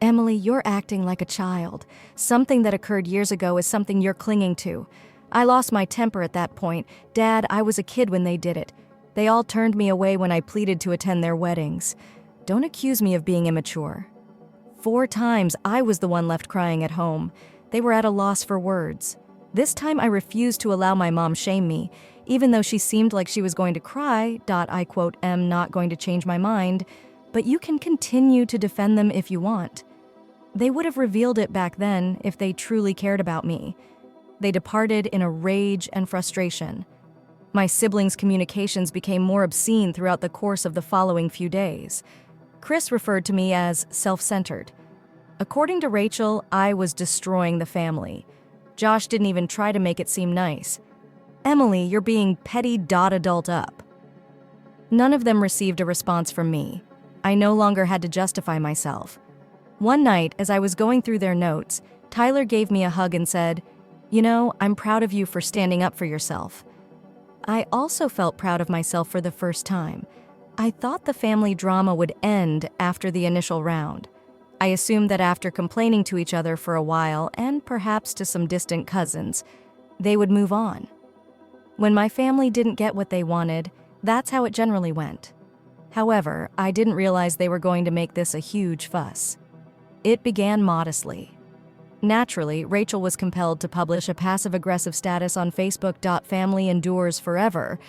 S1: "Emily, you're acting like a child. Something that occurred years ago is something you're clinging to. I lost my temper at that point. Dad, I was a kid when they did it. They all turned me away when I pleaded to attend their weddings. Don't accuse me of being immature. 4 times I was the one left crying at home. They were at a loss for words. This time I refused to allow my mom shame me, even though she seemed like she was going to cry. I quote, am not going to change my mind, but you can continue to defend them if you want." They would have revealed it back then if they truly cared about me. They departed in a rage and frustration. My siblings' communications became more obscene throughout the course of the following few days. Chris referred to me as self-centered. According to Rachel, I was destroying the family. Josh didn't even try to make it seem nice. Emily, you're being petty. Adult up. None of them received a response from me. I no longer had to justify myself. One night, as I was going through their notes, Tyler gave me a hug and said, "You know, I'm proud of you for standing up for yourself." I also felt proud of myself for the first time. I thought the family drama would end after the initial round. I assumed that after complaining to each other for a while, and perhaps to some distant cousins, they would move on. When my family didn't get what they wanted, that's how it generally went. However, I didn't realize they were going to make this a huge fuss. It began modestly. Naturally, Rachel was compelled to publish a passive-aggressive status on Facebook. Family endures forever,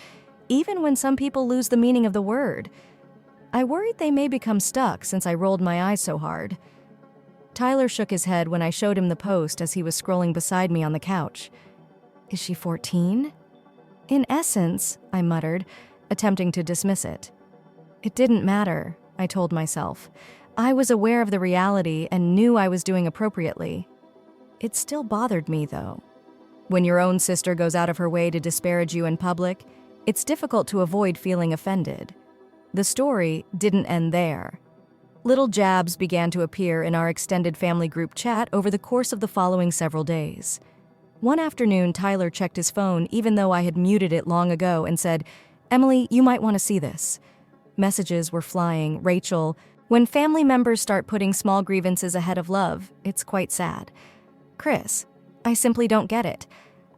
S1: even when some people lose the meaning of the word. I worried they may become stuck since I rolled my eyes so hard. Tyler shook his head when I showed him the post as he was scrolling beside me on the couch. "Is she 14? "In essence," I muttered, attempting to dismiss it. It didn't matter, I told myself. I was aware of the reality and knew I was doing appropriately. It still bothered me, though. When your own sister goes out of her way to disparage you in public, it's difficult to avoid feeling offended. The story didn't end there. Little jabs began to appear in our extended family group chat over the course of the following several days. One afternoon, Tyler checked his phone even though I had muted it long ago and said, "Emily, you might want to see this." Messages were flying. "Rachel, when family members start putting small grievances ahead of love, it's quite sad. Chris, I simply don't get it.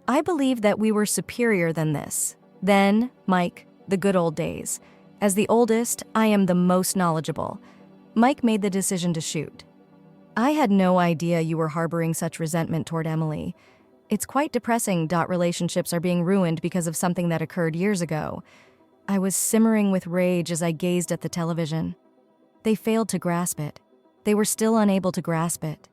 S1: I believe that we were superior than this. Then, Mike, the good old days. As the oldest, I am the most knowledgeable." Mike made the decision to shoot. "I had no idea you were harboring such resentment toward Emily. It's quite depressing. Relationships are being ruined because of something that occurred years ago." I was simmering with rage as I gazed at the television. They failed to grasp it. They were still unable to grasp it.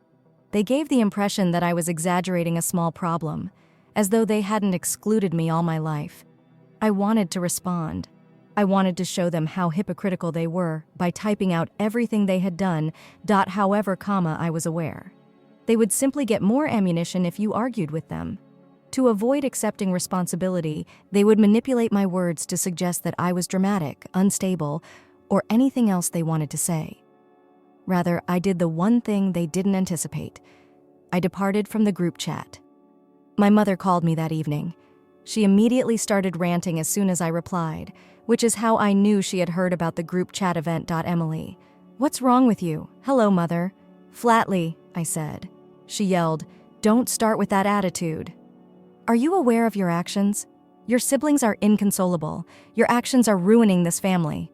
S1: They gave the impression that I was exaggerating a small problem, as though they hadn't excluded me all my life. I wanted to respond. I wanted to show them how hypocritical they were by typing out everything they had done. However, I was aware. They would simply get more ammunition if you argued with them. To avoid accepting responsibility, they would manipulate my words to suggest that I was dramatic, unstable, or anything else they wanted to say. Rather, I did the one thing they didn't anticipate. I departed from the group chat. My mother called me that evening. She immediately started ranting as soon as I replied, which is how I knew she had heard about the group chat event. "Emily, what's wrong with you?" "Hello, Mother." "Flatly," I said. She yelled, "Don't start with that attitude." "Are you aware of your actions? Your siblings are inconsolable. Your actions are ruining this family."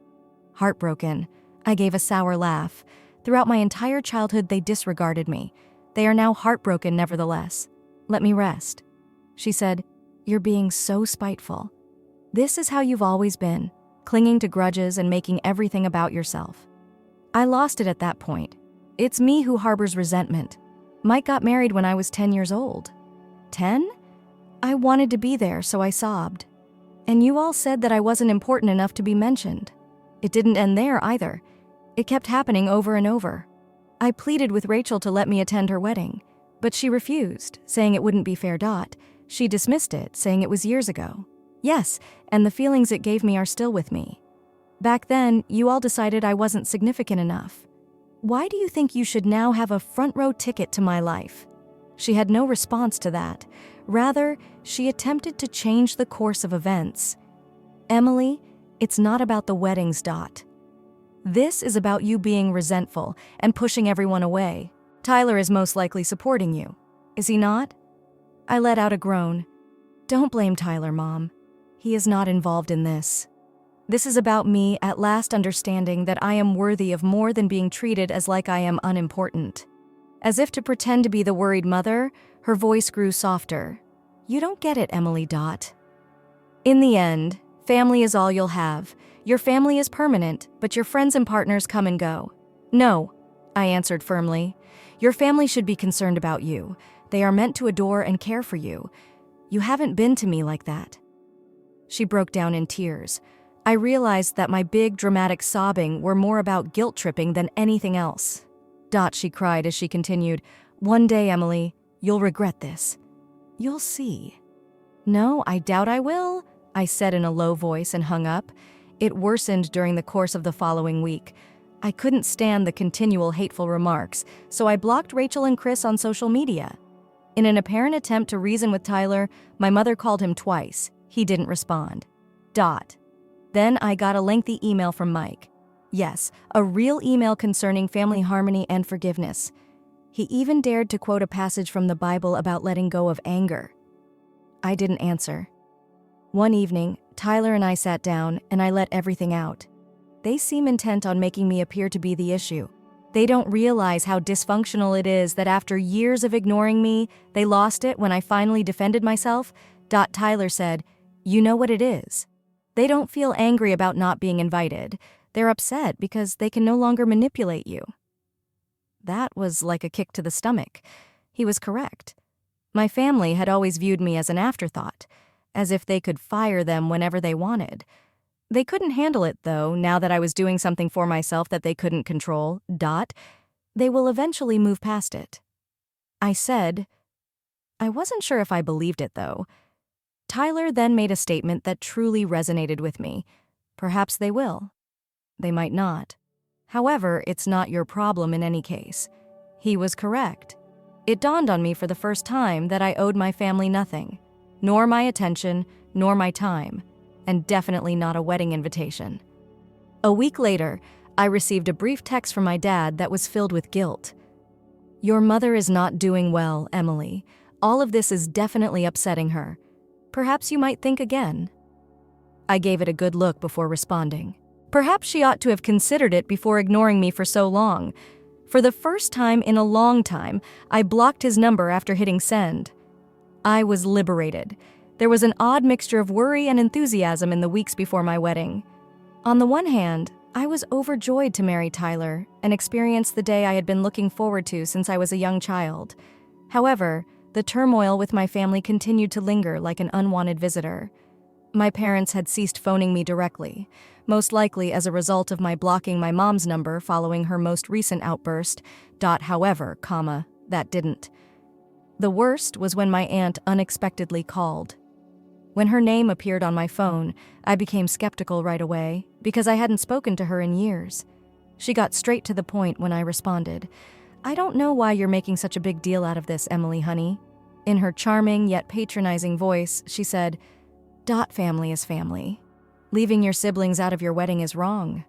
S1: Heartbroken, I gave a sour laugh. Throughout my entire childhood, they disregarded me. They are now heartbroken nevertheless. "Let me rest." She said, "You're being so spiteful. This is how you've always been, clinging to grudges and making everything about yourself." I lost it at that point. It's me who harbors resentment. Mike got married when I was 10 years old. 10? I wanted to be there, so I sobbed. And you all said that I wasn't important enough to be mentioned. It didn't end there either. It kept happening over and over. I pleaded with Rachel to let me attend her wedding, but she refused, saying it wouldn't be fair. She dismissed it, saying it was years ago. Yes, and the feelings it gave me are still with me. Back then, you all decided I wasn't significant enough. Why do you think you should now have a front-row ticket to my life? She had no response to that. Rather, she attempted to change the course of events. "Emily, it's not about the weddings. This is about you being resentful and pushing everyone away. Tyler is most likely supporting you. Is he not?" I let out a groan. "Don't blame Tyler, Mom. He is not involved in this. This is about me at last understanding that I am worthy of more than being treated as like I am unimportant." As if to pretend to be the worried mother, her voice grew softer. "You don't get it, Emily. In the end, family is all you'll have. Your family is permanent, but your friends and partners come and go." "No," I answered firmly. "Your family should be concerned about you. They are meant to adore and care for you. You haven't been to me like that." She broke down in tears. I realized that my big, dramatic sobbing were more about guilt-tripping than anything else. She cried as she continued, "One day, Emily, you'll regret this. You'll see." "No, I doubt I will," I said in a low voice and hung up. It worsened during the course of the following week. I couldn't stand the continual hateful remarks, so I blocked Rachel and Chris on social media. In an apparent attempt to reason with Tyler, my mother called him twice. He didn't respond. Then I got a lengthy email from Mike. Yes, a real email concerning family harmony and forgiveness. He even dared to quote a passage from the Bible about letting go of anger. I didn't answer. One evening, Tyler and I sat down, and I let everything out. They seem intent on making me appear to be the issue. They don't realize how dysfunctional it is that after years of ignoring me, they lost it when I finally defended myself. Tyler said, "You know what it is." They don't feel angry about not being invited. They're upset because they can no longer manipulate you. That was like a kick to the stomach. He was correct. My family had always viewed me as an afterthought, as if they could fire them whenever they wanted. They couldn't handle it, though, now that I was doing something for myself that they couldn't control. They will eventually move past it. I said. I wasn't sure if I believed it, though. Tyler then made a statement that truly resonated with me. Perhaps they will. They might not. However, it's not your problem in any case. He was correct. It dawned on me for the first time that I owed my family nothing, nor my attention, nor my time, and definitely not a wedding invitation. A week later, I received a brief text from my dad that was filled with guilt. "Your mother is not doing well, Emily. All of this is definitely upsetting her. Perhaps you might think again." I gave it a good look before responding. Perhaps she ought to have considered it before ignoring me for so long. For the first time in a long time, I blocked his number after hitting send. I was liberated. There was an odd mixture of worry and enthusiasm in the weeks before my wedding. On the one hand, I was overjoyed to marry Tyler and experience the day I had been looking forward to since I was a young child. However, the turmoil with my family continued to linger like an unwanted visitor. My parents had ceased phoning me directly, most likely as a result of my blocking my mom's number following her most recent outburst. However, that didn't. The worst was when my aunt unexpectedly called. When her name appeared on my phone, I became skeptical right away because I hadn't spoken to her in years. She got straight to the point when I responded. "I don't know why you're making such a big deal out of this, Emily, honey." In her charming yet patronizing voice, she said, "Family is family. Leaving your siblings out of your wedding is wrong."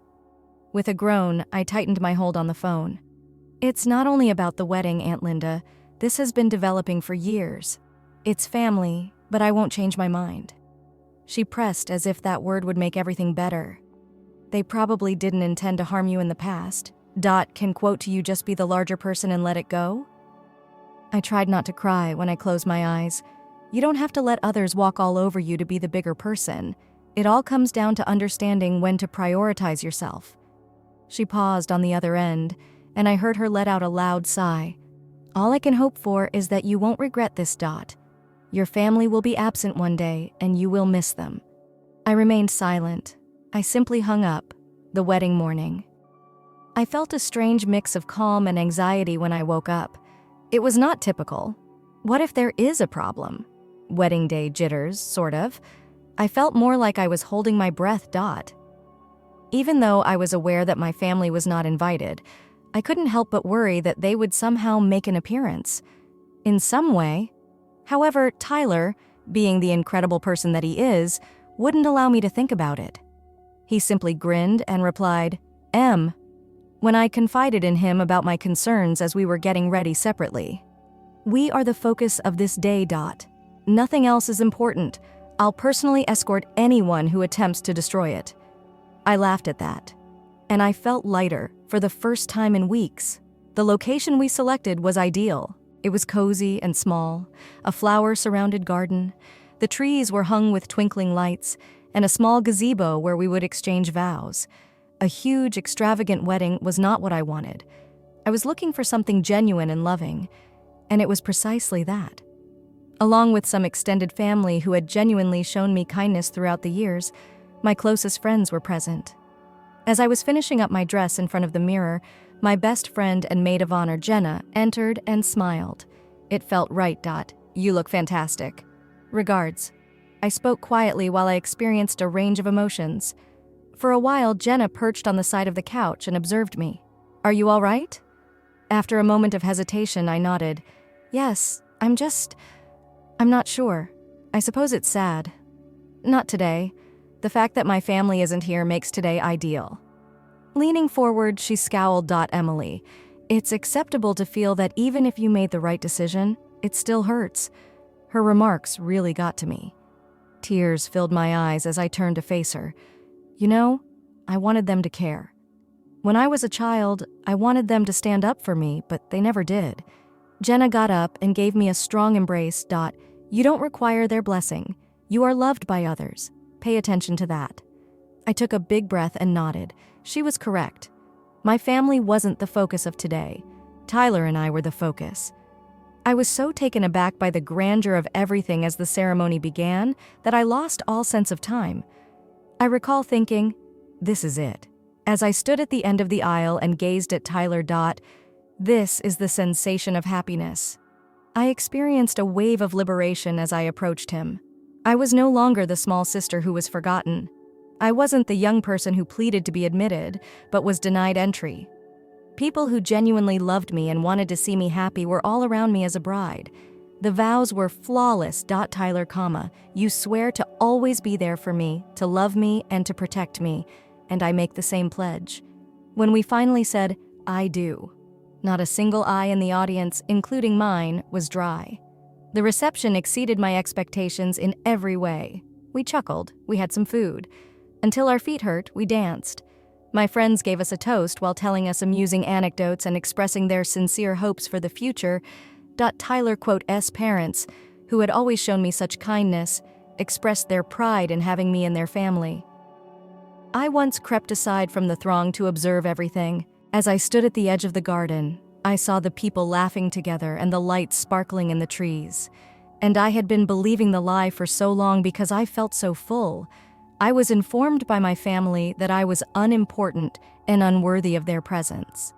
S1: With a groan, I tightened my hold on the phone. "It's not only about the wedding, Aunt Linda. This has been developing for years. It's family, but I won't change my mind." She pressed as if that word would make everything better. "They probably didn't intend to harm you in the past. Can quote to you just be the larger person and let it go?" I tried not to cry when I closed my eyes. You don't have to let others walk all over you to be the bigger person. It all comes down to understanding when to prioritize yourself. She paused on the other end, and I heard her let out a loud sigh. "All I can hope for is that you won't regret this, Your family will be absent one day, and you will miss them." I remained silent. I simply hung up, the wedding morning. I felt a strange mix of calm and anxiety when I woke up. It was not typical. What if there is a problem? Wedding day jitters, sort of. I felt more like I was holding my breath. Even though I was aware that my family was not invited, I couldn't help but worry that they would somehow make an appearance. In some way. However, Tyler, being the incredible person that he is, wouldn't allow me to think about it. He simply grinned and replied, when I confided in him about my concerns as we were getting ready separately. "We are the focus of this day. Nothing else is important. I'll personally escort anyone who attempts to destroy it." I laughed at that, and I felt lighter for the first time in weeks. The location we selected was ideal. It was cozy and small, a flower-surrounded garden. The trees were hung with twinkling lights, and a small gazebo where we would exchange vows. A huge, extravagant wedding was not what I wanted. I was looking for something genuine and loving, and it was precisely that. Along with some extended family who had genuinely shown me kindness throughout the years, my closest friends were present. As I was finishing up my dress in front of the mirror, my best friend and maid of honor, Jenna, entered and smiled. It felt right. You look fantastic. Regards. I spoke quietly while I experienced a range of emotions. For a while, Jenna perched on the side of the couch and observed me. Are you all right? After a moment of hesitation, I nodded. Yes, I'm not sure. I suppose it's sad. Not today. The fact that my family isn't here makes today ideal. Leaning forward, she scowled. Emily, it's acceptable to feel that even if you made the right decision, it still hurts. Her remarks really got to me. Tears filled my eyes as I turned to face her. You know, I wanted them to care. When I was a child, I wanted them to stand up for me, but they never did. Jenna got up and gave me a strong embrace. You don't require their blessing. You are loved by others. Pay attention to that. I took a big breath and nodded. She was correct. My family wasn't the focus of today. Tyler and I were the focus. I was so taken aback by the grandeur of everything as the ceremony began that I lost all sense of time. I recall thinking, this is it. As I stood at the end of the aisle and gazed at Tyler. This is the sensation of happiness. I experienced a wave of liberation as I approached him. I was no longer the small sister who was forgotten. I wasn't the young person who pleaded to be admitted, but was denied entry. People who genuinely loved me and wanted to see me happy were all around me as a bride. The vows were flawless. Tyler, you swear to always be there for me, to love me, and to protect me, and I make the same pledge. When we finally said, I do, not a single eye in the audience, including mine, was dry. The reception exceeded my expectations in every way. We chuckled, we had some food. Until our feet hurt, we danced. My friends gave us a toast while telling us amusing anecdotes and expressing their sincere hopes for the future. Tyler, parents, who had always shown me such kindness, expressed their pride in having me in their family. I once crept aside from the throng to observe everything. As I stood at the edge of the garden, I saw the people laughing together and the lights sparkling in the trees. And I had been believing the lie for so long because I felt so full. I was informed by my family that I was unimportant and unworthy of their presence.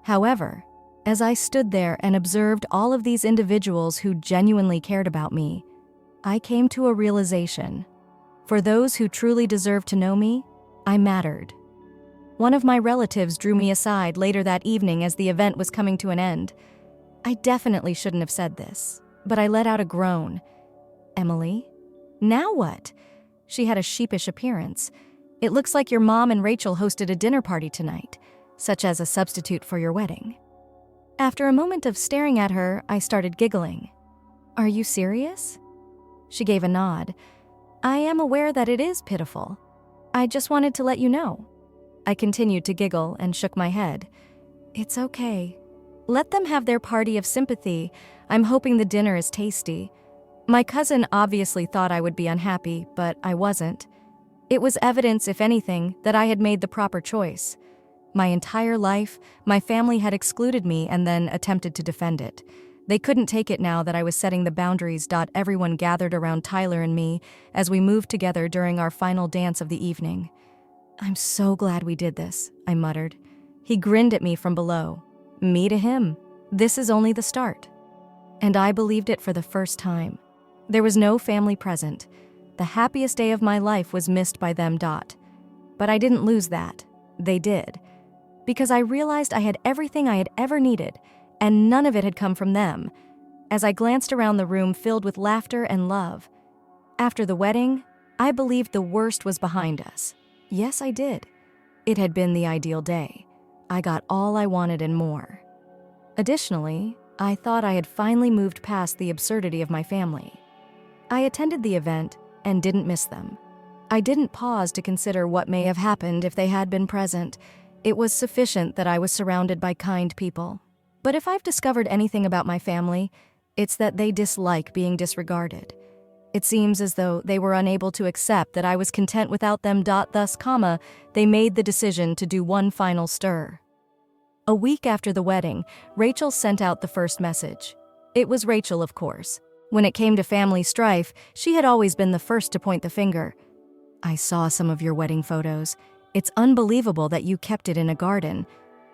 S1: However, as I stood there and observed all of these individuals who genuinely cared about me, I came to a realization. For those who truly deserved to know me, I mattered. One of my relatives drew me aside later that evening as the event was coming to an end. I definitely shouldn't have said this, but I let out a groan. Emily? Now what? She had a sheepish appearance. It looks like your mom and Rachel hosted a dinner party tonight, such as a substitute for your wedding. After a moment of staring at her, I started giggling. Are you serious? She gave a nod. I am aware that it is pitiful. I just wanted to let you know. I continued to giggle and shook my head. It's okay. Let them have their party of sympathy. I'm hoping the dinner is tasty. My cousin obviously thought I would be unhappy, but I wasn't. It was evidence, if anything, that I had made the proper choice. My entire life, my family had excluded me and then attempted to defend it. They couldn't take it now that I was setting the boundaries. Everyone gathered around Tyler and me as we moved together during our final dance of the evening. I'm so glad we did this, I muttered. He grinned at me from below. Me to him. This is only the start. And I believed it for the first time. There was no family present. The happiest day of my life was missed by them. But I didn't lose that. They did. Because I realized I had everything I had ever needed, and none of it had come from them. As I glanced around the room filled with laughter and love. After the wedding, I believed the worst was behind us. Yes, I did. It had been the ideal day. I got all I wanted and more. Additionally, I thought I had finally moved past the absurdity of my family. I attended the event and didn't miss them. I didn't pause to consider what may have happened if they had been present. It was sufficient that I was surrounded by kind people. But if I've discovered anything about my family, it's that they dislike being disregarded. It seems as though they were unable to accept that I was content without them. Thus, they made the decision to do one final stir. A week after the wedding, Rachel sent out the first message. It was Rachel, of course. When it came to family strife, she had always been the first to point the finger. I saw some of your wedding photos. It's unbelievable that you kept it in a garden.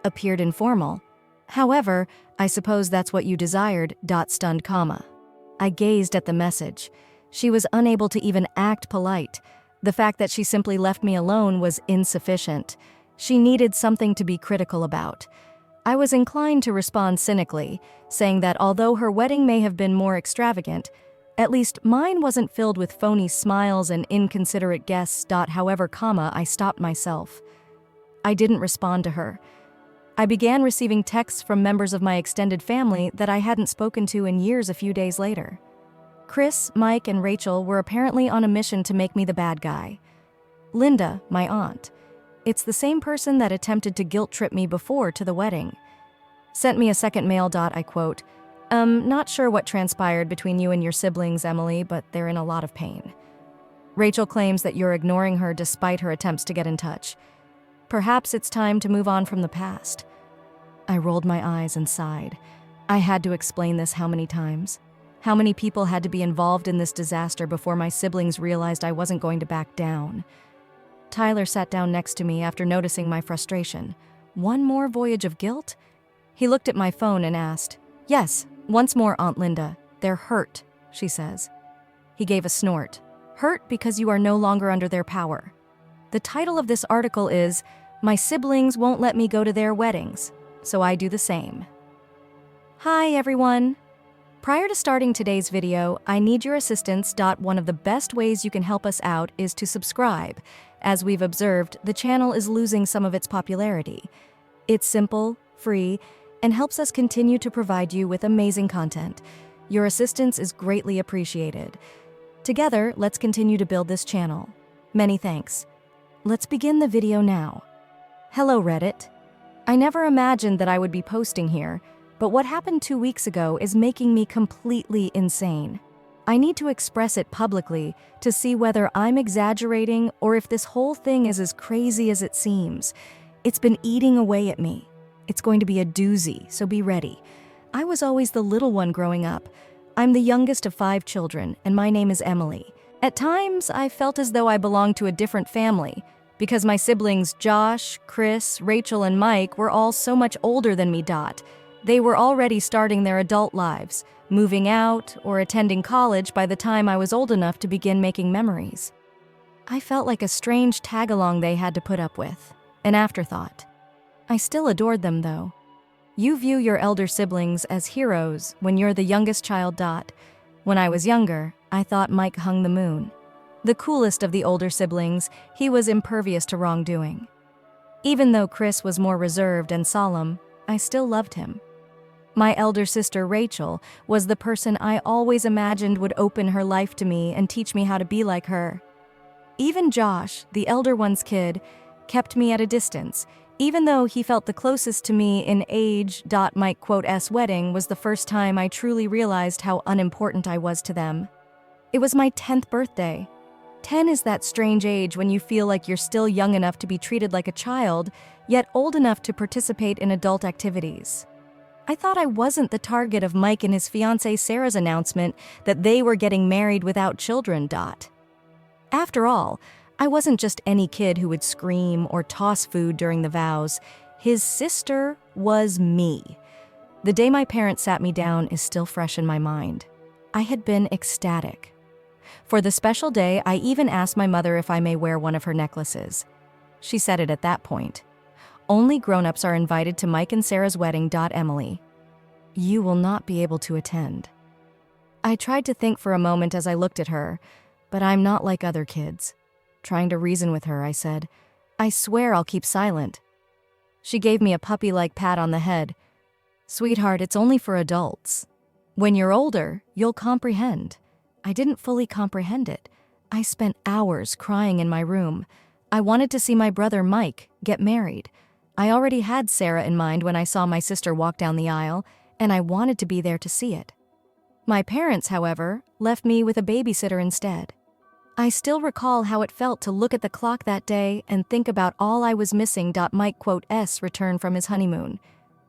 S1: Appeared informal. However, I suppose that's what you desired. Stunned. I gazed at the message. She was unable to even act polite. The fact that she simply left me alone was insufficient. She needed something to be critical about. I was inclined to respond cynically, saying that although her wedding may have been more extravagant, at least mine wasn't filled with phony smiles and inconsiderate guests. However, I stopped myself. I didn't respond to her. I began receiving texts from members of my extended family that I hadn't spoken to in years a few days later. Chris, Mike, and Rachel were apparently on a mission to make me the bad guy. Linda, my aunt, it's the same person that attempted to guilt-trip me before to the wedding, sent me a second mail. I quote, not sure what transpired between you and your siblings, Emily, but they're in a lot of pain. Rachel claims that you're ignoring her despite her attempts to get in touch. Perhaps it's time to move on from the past. I rolled my eyes and sighed. I had to explain this how many times? How many people had to be involved in this disaster before my siblings realized I wasn't going to back down? Tyler sat down next to me after noticing my frustration. One more voyage of guilt? He looked at my phone and asked, "Yes, once more, Aunt Linda. They're hurt," she says. He gave a snort. "Hurt because you are no longer under their power." The title of this article is, "My Siblings Won't Let Me Go to Their Weddings, So I Do the Same." Hi, everyone. Prior to starting today's video, I need your assistance. One of the best ways you can help us out is to subscribe. As we've observed, the channel is losing some of its popularity. It's simple, free, and helps us continue to provide you with amazing content. Your assistance is greatly appreciated. Together, let's continue to build this channel. Many thanks. Let's begin the video now. Hello, Reddit. I never imagined that I would be posting here, but what happened 2 weeks ago is making me completely insane. I need to express it publicly to see whether I'm exaggerating or if this whole thing is as crazy as it seems. It's been eating away at me. It's going to be a doozy, so be ready. I was always the little one growing up. I'm the youngest of 5 children, and my name is Emily. At times, I felt as though I belonged to a different family, because my siblings Josh, Chris, Rachel, and Mike were all so much older than me. They were already starting their adult lives, moving out, or attending college by the time I was old enough to begin making memories. I felt like a strange tag-along they had to put up with, an afterthought. I still adored them, though. You view your elder siblings as heroes when you're the youngest child. When I was younger, I thought Mike hung the moon. The coolest of the older siblings, he was impervious to wrongdoing. Even though Chris was more reserved and solemn, I still loved him. My elder sister, Rachel, was the person I always imagined would open her life to me and teach me how to be like her. Even Josh, the elder one's kid, kept me at a distance, even though he felt the closest to me in age. Mike's wedding was the first time I truly realized how unimportant I was to them. It was my 10th birthday. 10 is that strange age when you feel like you're still young enough to be treated like a child, yet old enough to participate in adult activities. I thought I wasn't the target of Mike and his fiancée Sarah's announcement that they were getting married without children. After all, I wasn't just any kid who would scream or toss food during the vows. His sister was me. The day my parents sat me down is still fresh in my mind. I had been ecstatic. For the special day, I even asked my mother if I may wear one of her necklaces. She said it at that point. Only grown-ups are invited to Mike and Sarah's wedding. Emily, you will not be able to attend. I tried to think for a moment as I looked at her, but I'm not like other kids. Trying to reason with her, I said, "I swear I'll keep silent." She gave me a puppy-like pat on the head. "Sweetheart, it's only for adults. When you're older, you'll comprehend." I didn't fully comprehend it. I spent hours crying in my room. I wanted to see my brother Mike get married. I already had Sarah in mind when I saw my sister walk down the aisle, and I wanted to be there to see it. My parents, however, left me with a babysitter instead. I still recall how it felt to look at the clock that day and think about all I was missing. Mike's return from his honeymoon.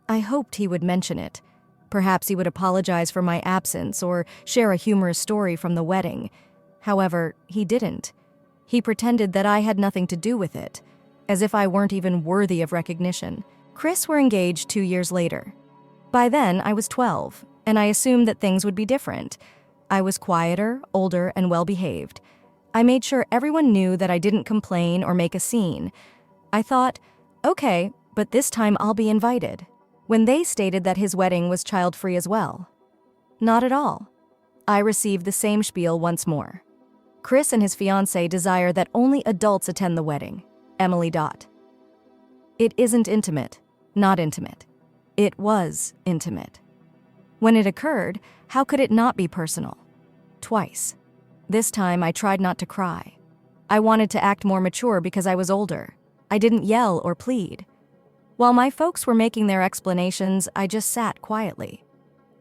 S1: I hoped he would mention it. Perhaps he would apologize for my absence or share a humorous story from the wedding. However, he didn't. He pretended that I had nothing to do with it, as if I weren't even worthy of recognition. Chris were engaged 2 years later. By then, I was 12, and I assumed that things would be different. I was quieter, older, and well-behaved. I made sure everyone knew that I didn't complain or make a scene. I thought, okay, but this time I'll be invited. When they stated that his wedding was child-free as well. Not at all. I received the same spiel once more. Chris and his fiancée desire that only adults attend the wedding. Emily. It isn't intimate. Not intimate. It was intimate. When it occurred, how could it not be personal? Twice. This time I tried not to cry. I wanted to act more mature because I was older. I didn't yell or plead. While my folks were making their explanations, I just sat quietly.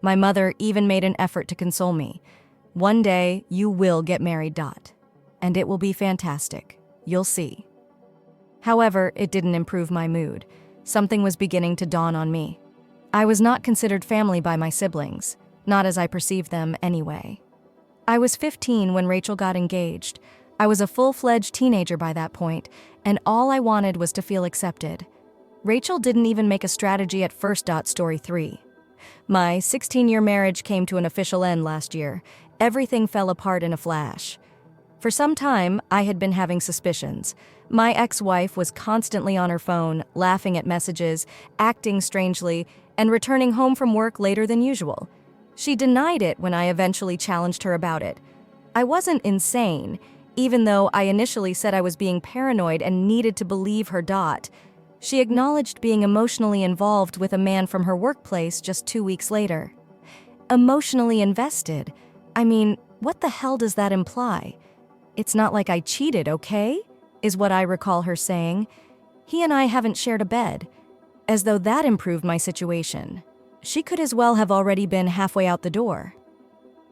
S1: My mother even made an effort to console me. One day, you will get married. And it will be fantastic. You'll see. However, it didn't improve my mood. Something was beginning to dawn on me. I was not considered family by my siblings, not as I perceived them anyway. I was 15 when Rachel got engaged. I was a full-fledged teenager by that point, and all I wanted was to feel accepted. Rachel didn't even make a strategy at first. Story 3. My 16-year marriage came to an official end last year. Everything fell apart in a flash. For some time, I had been having suspicions. My ex-wife was constantly on her phone, laughing at messages, acting strangely, and returning home from work later than usual. She denied it when I eventually challenged her about it. I wasn't insane, even though I initially said I was being paranoid and needed to believe her. She acknowledged being emotionally involved with a man from her workplace just 2 weeks later. Emotionally invested? I mean, what the hell does that imply? It's not like I cheated, okay? Is what I recall her saying. He and I haven't shared a bed. As though that improved my situation. She could as well have already been halfway out the door.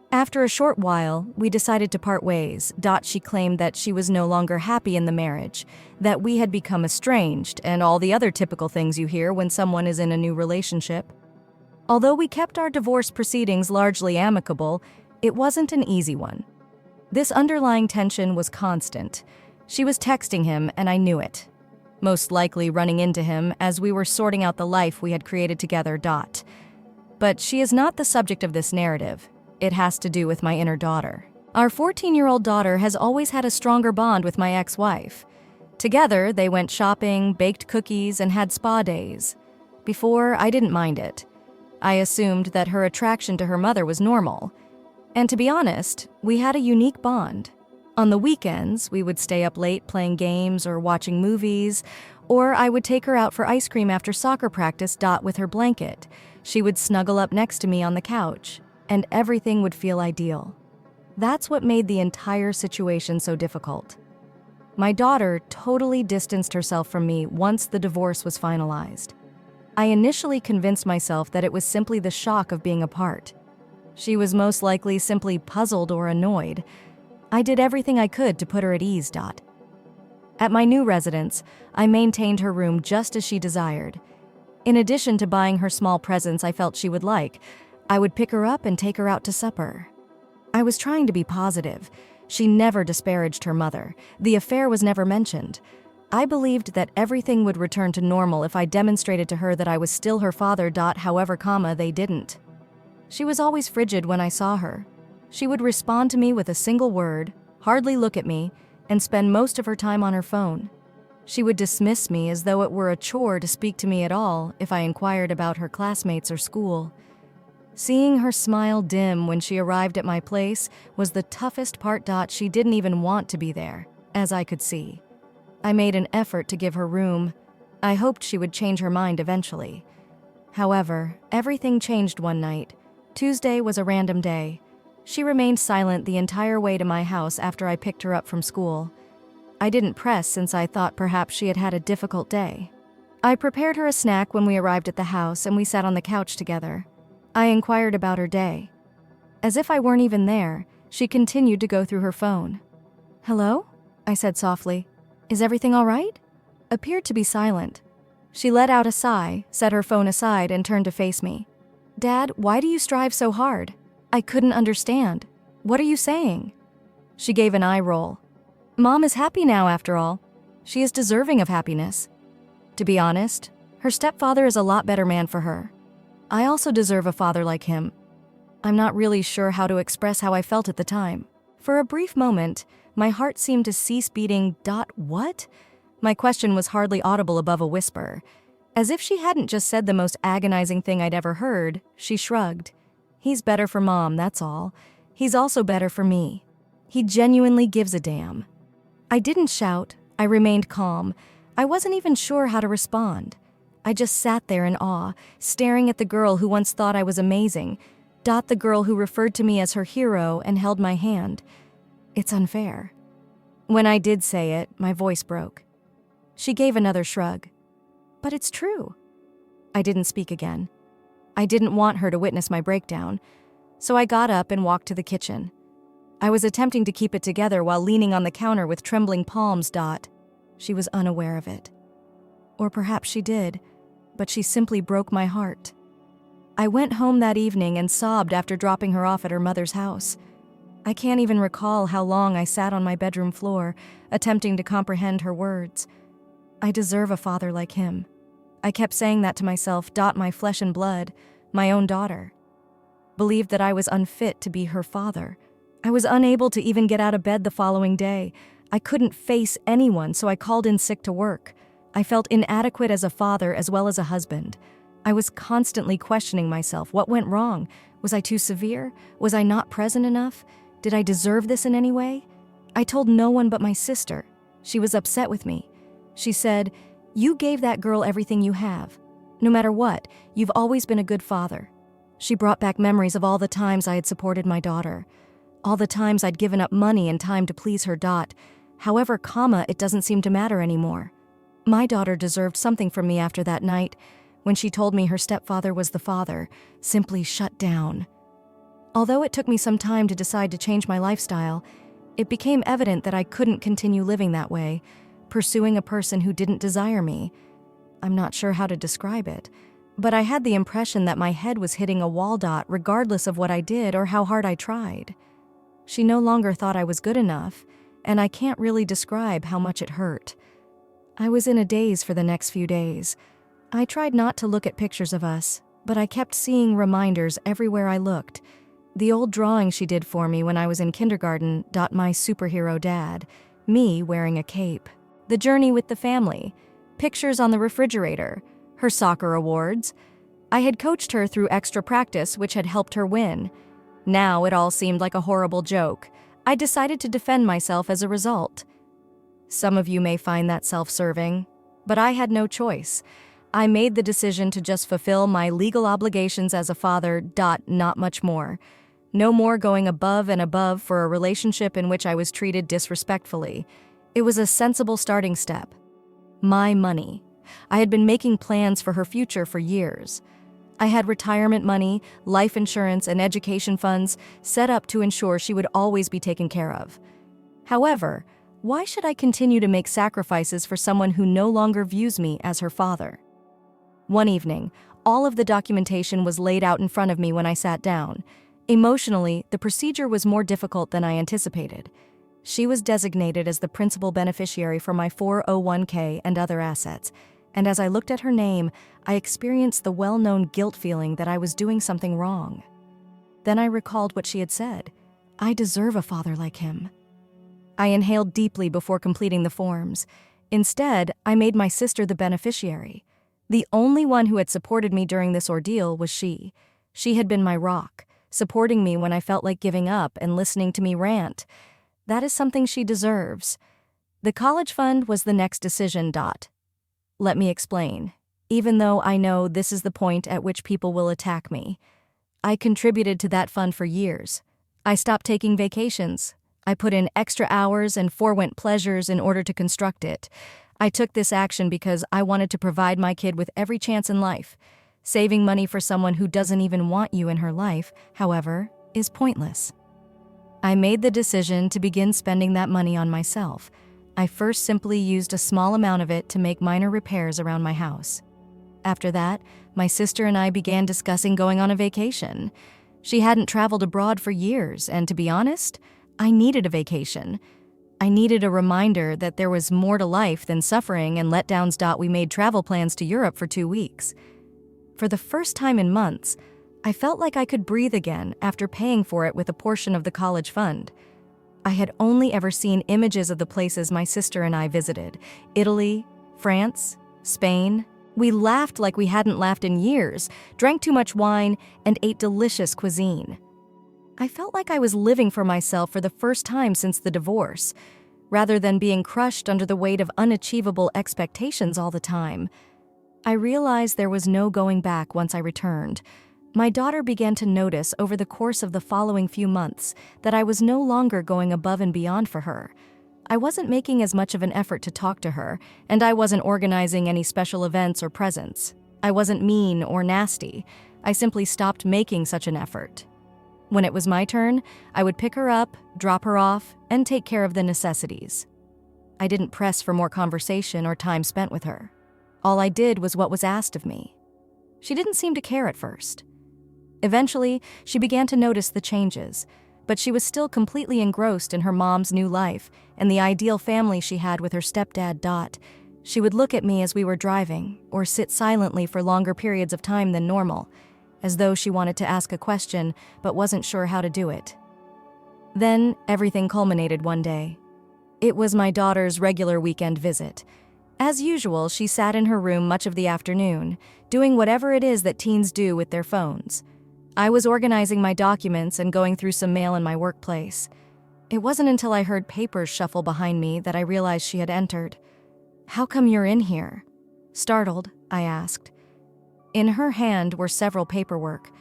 S1: After a short while, we decided to part ways. She claimed that she was no longer happy in the marriage, that we had become estranged, and all the other typical things you hear when someone is in a new relationship. Although we kept our divorce proceedings largely amicable, it wasn't an easy one. This underlying tension was constant. She was texting him, and I knew it. Most likely running into him as we were sorting out the life we had created together. But she is not the subject of this narrative. It has to do with my inner daughter. Our 14-year-old daughter has always had a stronger bond with my ex-wife. Together, they went shopping, baked cookies, and had spa days. Before, I didn't mind it. I assumed that her attraction to her mother was normal. And to be honest, we had a unique bond. On the weekends, we would stay up late playing games or watching movies, or I would take her out for ice cream after soccer practice. With her blanket. She would snuggle up next to me on the couch, and everything would feel ideal. That's what made the entire situation so difficult. My daughter totally distanced herself from me once the divorce was finalized. I initially convinced myself that it was simply the shock of being apart. She was most likely simply puzzled or annoyed. I did everything I could to put her at ease. At my new residence, I maintained her room just as she desired. In addition to buying her small presents I felt she would like, I would pick her up and take her out to supper. I was trying to be positive. She never disparaged her mother. The affair was never mentioned. I believed that everything would return to normal if I demonstrated to her that I was still her father. However, they didn't. She was always frigid when I saw her. She would respond to me with a single word, hardly look at me, and spend most of her time on her phone. She would dismiss me as though it were a chore to speak to me at all if I inquired about her classmates or school. Seeing her smile dim when she arrived at my place was the toughest part. She didn't even want to be there, as I could see. I made an effort to give her room. I hoped she would change her mind eventually. However, everything changed one night. Tuesday was a random day. She remained silent the entire way to my house after I picked her up from school. I didn't press since I thought perhaps she had had a difficult day. I prepared her a snack when we arrived at the house and we sat on the couch together. I inquired about her day. As if I weren't even there, she continued to go through her phone. "Hello?" I said softly. "Is everything all right?" Appeared to be silent. She let out a sigh, set her phone aside, and turned to face me. "Dad, why do you strive so hard? I couldn't understand. What are you saying?" She gave an eye roll. "Mom is happy now after all. She is deserving of happiness. To be honest, her stepfather is a lot better man for her. I also deserve a father like him." I'm not really sure how to express how I felt at the time. For a brief moment, my heart seemed to cease beating. What? My question was hardly audible above a whisper. As if she hadn't just said the most agonizing thing I'd ever heard, she shrugged. He's better for Mom, that's all. He's also better for me. He genuinely gives a damn. I didn't shout. I remained calm. I wasn't even sure how to respond. I just sat there in awe, staring at the girl who once thought I was amazing. The girl who referred to me as her hero and held my hand. It's unfair. When I did say it, my voice broke. She gave another shrug. But it's true. I didn't speak again. I didn't want her to witness my breakdown, so I got up and walked to the kitchen. I was attempting to keep it together while leaning on the counter with trembling palms. She was unaware of it. Or perhaps she did, but she simply broke my heart. I went home that evening and sobbed after dropping her off at her mother's house. I can't even recall how long I sat on my bedroom floor, attempting to comprehend her words. I deserve a father like him. I kept saying that to myself. My flesh and blood, my own daughter. Believed that I was unfit to be her father. I was unable to even get out of bed the following day. I couldn't face anyone, so I called in sick to work. I felt inadequate as a father as well as a husband. I was constantly questioning myself. What went wrong? Was I too severe? Was I not present enough? Did I deserve this in any way? I told no one but my sister. She was upset with me. She said, "You gave that girl everything you have. No matter what, you've always been a good father." She brought back memories of all the times I had supported my daughter. All the times I'd given up money and time to please her. However, it doesn't seem to matter anymore. My daughter deserved something from me after that night, when she told me her stepfather was the father. Simply shut down. Although it took me some time to decide to change my lifestyle, it became evident that I couldn't continue living that way, pursuing a person who didn't desire me. I'm not sure how to describe it, but I had the impression that my head was hitting a wall. Regardless of what I did or how hard I tried. She no longer thought I was good enough, and I can't really describe how much it hurt. I was in a daze for the next few days. I tried not to look at pictures of us, but I kept seeing reminders everywhere I looked. The old drawing she did for me when I was in kindergarten. My superhero dad, me wearing a cape. The journey with the family, pictures on the refrigerator, her soccer awards. I had coached her through extra practice, which had helped her win. Now it all seemed like a horrible joke. I decided to defend myself as a result. Some of you may find that self-serving, but I had no choice. I made the decision to just fulfill my legal obligations as a father. Not much more. No more going above and above for a relationship in which I was treated disrespectfully. It was a sensible starting step. My money. I had been making plans for her future for years. I had retirement money, life insurance, and education funds set up to ensure she would always be taken care of. However, why should I continue to make sacrifices for someone who no longer views me as her father? One evening, all of the documentation was laid out in front of me when I sat down. Emotionally, the procedure was more difficult than I anticipated. She was designated as the principal beneficiary for my 401k and other assets, and as I looked at her name, I experienced the well-known guilt feeling that I was doing something wrong. Then I recalled what she had said. I deserve a father like him. I inhaled deeply before completing the forms. Instead, I made my sister the beneficiary. The only one who had supported me during this ordeal was she. She had been my rock, supporting me when I felt like giving up and listening to me rant. That is something she deserves. The college fund was the next decision. Let me explain. Even though I know this is the point at which people will attack me, I contributed to that fund for years. I stopped taking vacations. I put in extra hours and forewent pleasures in order to construct it. I took this action because I wanted to provide my kid with every chance in life. Saving money for someone who doesn't even want you in her life, however, is pointless. I made the decision to begin spending that money on myself. I first simply used a small amount of it to make minor repairs around my house. After that, my sister and I began discussing going on a vacation. She hadn't traveled abroad for years, and to be honest, I needed a vacation. I needed a reminder that there was more to life than suffering and letdowns. We made travel plans to Europe for 2 weeks. For the first time in months, I felt like I could breathe again after paying for it with a portion of the college fund. I had only ever seen images of the places my sister and I visited: Italy, France, Spain. We laughed like we hadn't laughed in years, drank too much wine, and ate delicious cuisine. I felt like I was living for myself for the first time since the divorce, rather than being crushed under the weight of unachievable expectations all the time. I realized there was no going back once I returned. My daughter began to notice over the course of the following few months that I was no longer going above and beyond for her. I wasn't making as much of an effort to talk to her, and I wasn't organizing any special events or presents. I wasn't mean or nasty. I simply stopped making such an effort. When it was my turn, I would pick her up, drop her off, and take care of the necessities. I didn't press for more conversation or time spent with her. All I did was what was asked of me. She didn't seem to care at first. Eventually, she began to notice the changes, but she was still completely engrossed in her mom's new life and the ideal family she had with her stepdad. She would look at me as we were driving, or sit silently for longer periods of time than normal, as though she wanted to ask a question but wasn't sure how to do it. Then, everything culminated one day. It was my daughter's regular weekend visit. As usual, she sat in her room much of the afternoon, doing whatever it is that teens do with their phones. I was organizing my documents and going through some mail in my workplace. It wasn't until I heard papers shuffle behind me that I realized she had entered. "How come you're in here?" Startled, I asked. In her hand were several paperwork.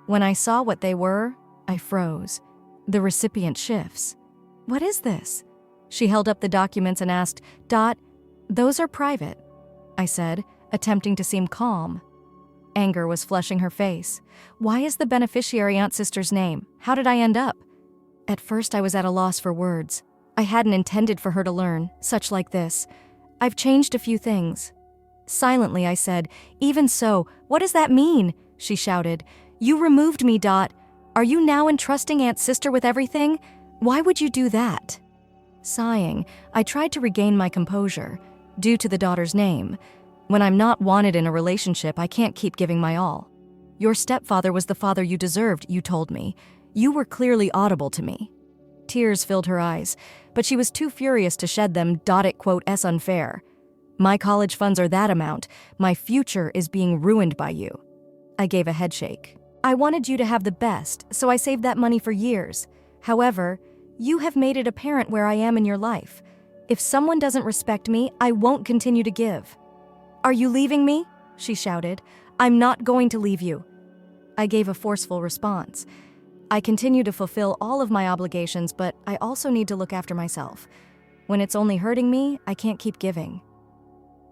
S1: When I saw what they were, I froze. The recipient shifts. "What is this?" She held up the documents and asked, "Those are private," I said, attempting to seem calm. Anger was flushing her face. "Why is the beneficiary Aunt Sister's name? How did I end up?" At first I was at a loss for words. I hadn't intended for her to learn, such like this. "I've changed a few things." Silently I said, "Even so, what does that mean?" She shouted, "You removed me. Are you now entrusting Aunt Sister with everything? Why would you do that?" Sighing, I tried to regain my composure, due to the daughter's name. When I'm not wanted in a relationship, I can't keep giving my all. "Your stepfather was the father you deserved," you told me. "You were clearly audible to me." Tears filled her eyes, but she was too furious to shed them. It "S unfair. My college funds are that amount. My future is being ruined by you." I gave a headshake. "I wanted you to have the best, so I saved that money for years. However, you have made it apparent where I am in your life. If someone doesn't respect me, I won't continue to give." "Are you leaving me?" she shouted. "I'm not going to leave you." I gave a forceful response. I continue to fulfill all of my obligations, but I also need to look after myself. When it's only hurting me, I can't keep giving.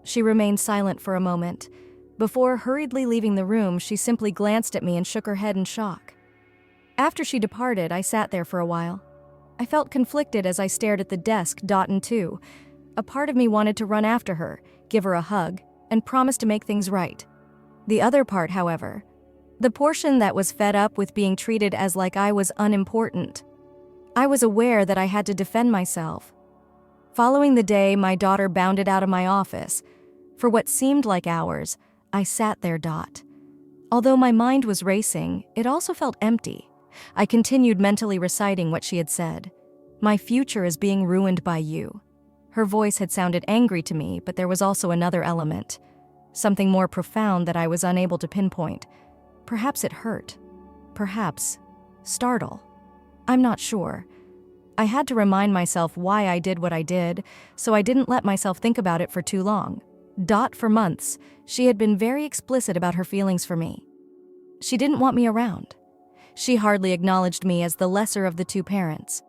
S1: She remained silent for a moment. Before hurriedly leaving the room, she simply glanced at me and shook her head in shock. After she departed, I sat there for a while. I felt conflicted as I stared at the desk. And too. A part of me wanted to run after her, give her a hug, and promise to make things right. The other part, however, the portion that was fed up with being treated as like I was unimportant. I was aware that I had to defend myself. Following the day, my daughter bounded out of my office. For what seemed like hours, I sat there. Although my mind was racing, it also felt empty. I continued mentally reciting what she had said. "My future is being ruined by you." Her voice had sounded angry to me, but there was also another element. Something more profound that I was unable to pinpoint. Perhaps it hurt. Perhaps startle. I'm not sure. I had to remind myself why I did what I did, so I didn't let myself think about it for too long. For months, she had been very explicit about her feelings for me. She didn't want me around. She hardly acknowledged me as the lesser of the two parents.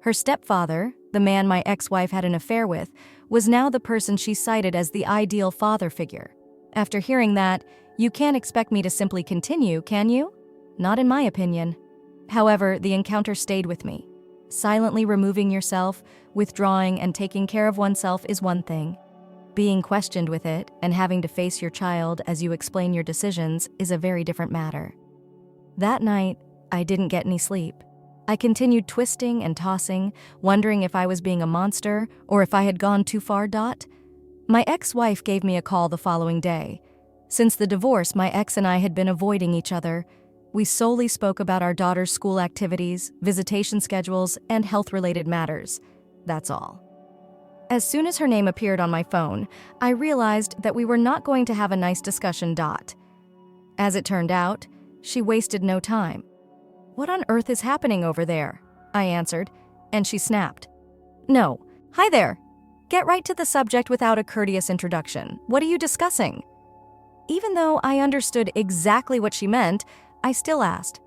S1: Her stepfather, the man my ex-wife had an affair with, was now the person she cited as the ideal father figure. After hearing that, you can't expect me to simply continue, can you? Not in my opinion. However, the encounter stayed with me. Silently removing yourself, withdrawing, and taking care of oneself is one thing. Being questioned with it and having to face your child as you explain your decisions is a very different matter. That night, I didn't get any sleep. I continued twisting and tossing, wondering if I was being a monster or if I had gone too far. My ex-wife gave me a call the following day. Since the divorce, my ex and I had been avoiding each other. We solely spoke about our daughter's school activities, visitation schedules, and health-related matters. That's all. As soon as her name appeared on my phone, I realized that we were not going to have a nice discussion. As it turned out, she wasted no time. "What on earth is happening over there?" I answered, and she snapped. "No. Hi there. Get right to the subject without a courteous introduction. What are you discussing?" Even though I understood exactly what she meant, I still asked.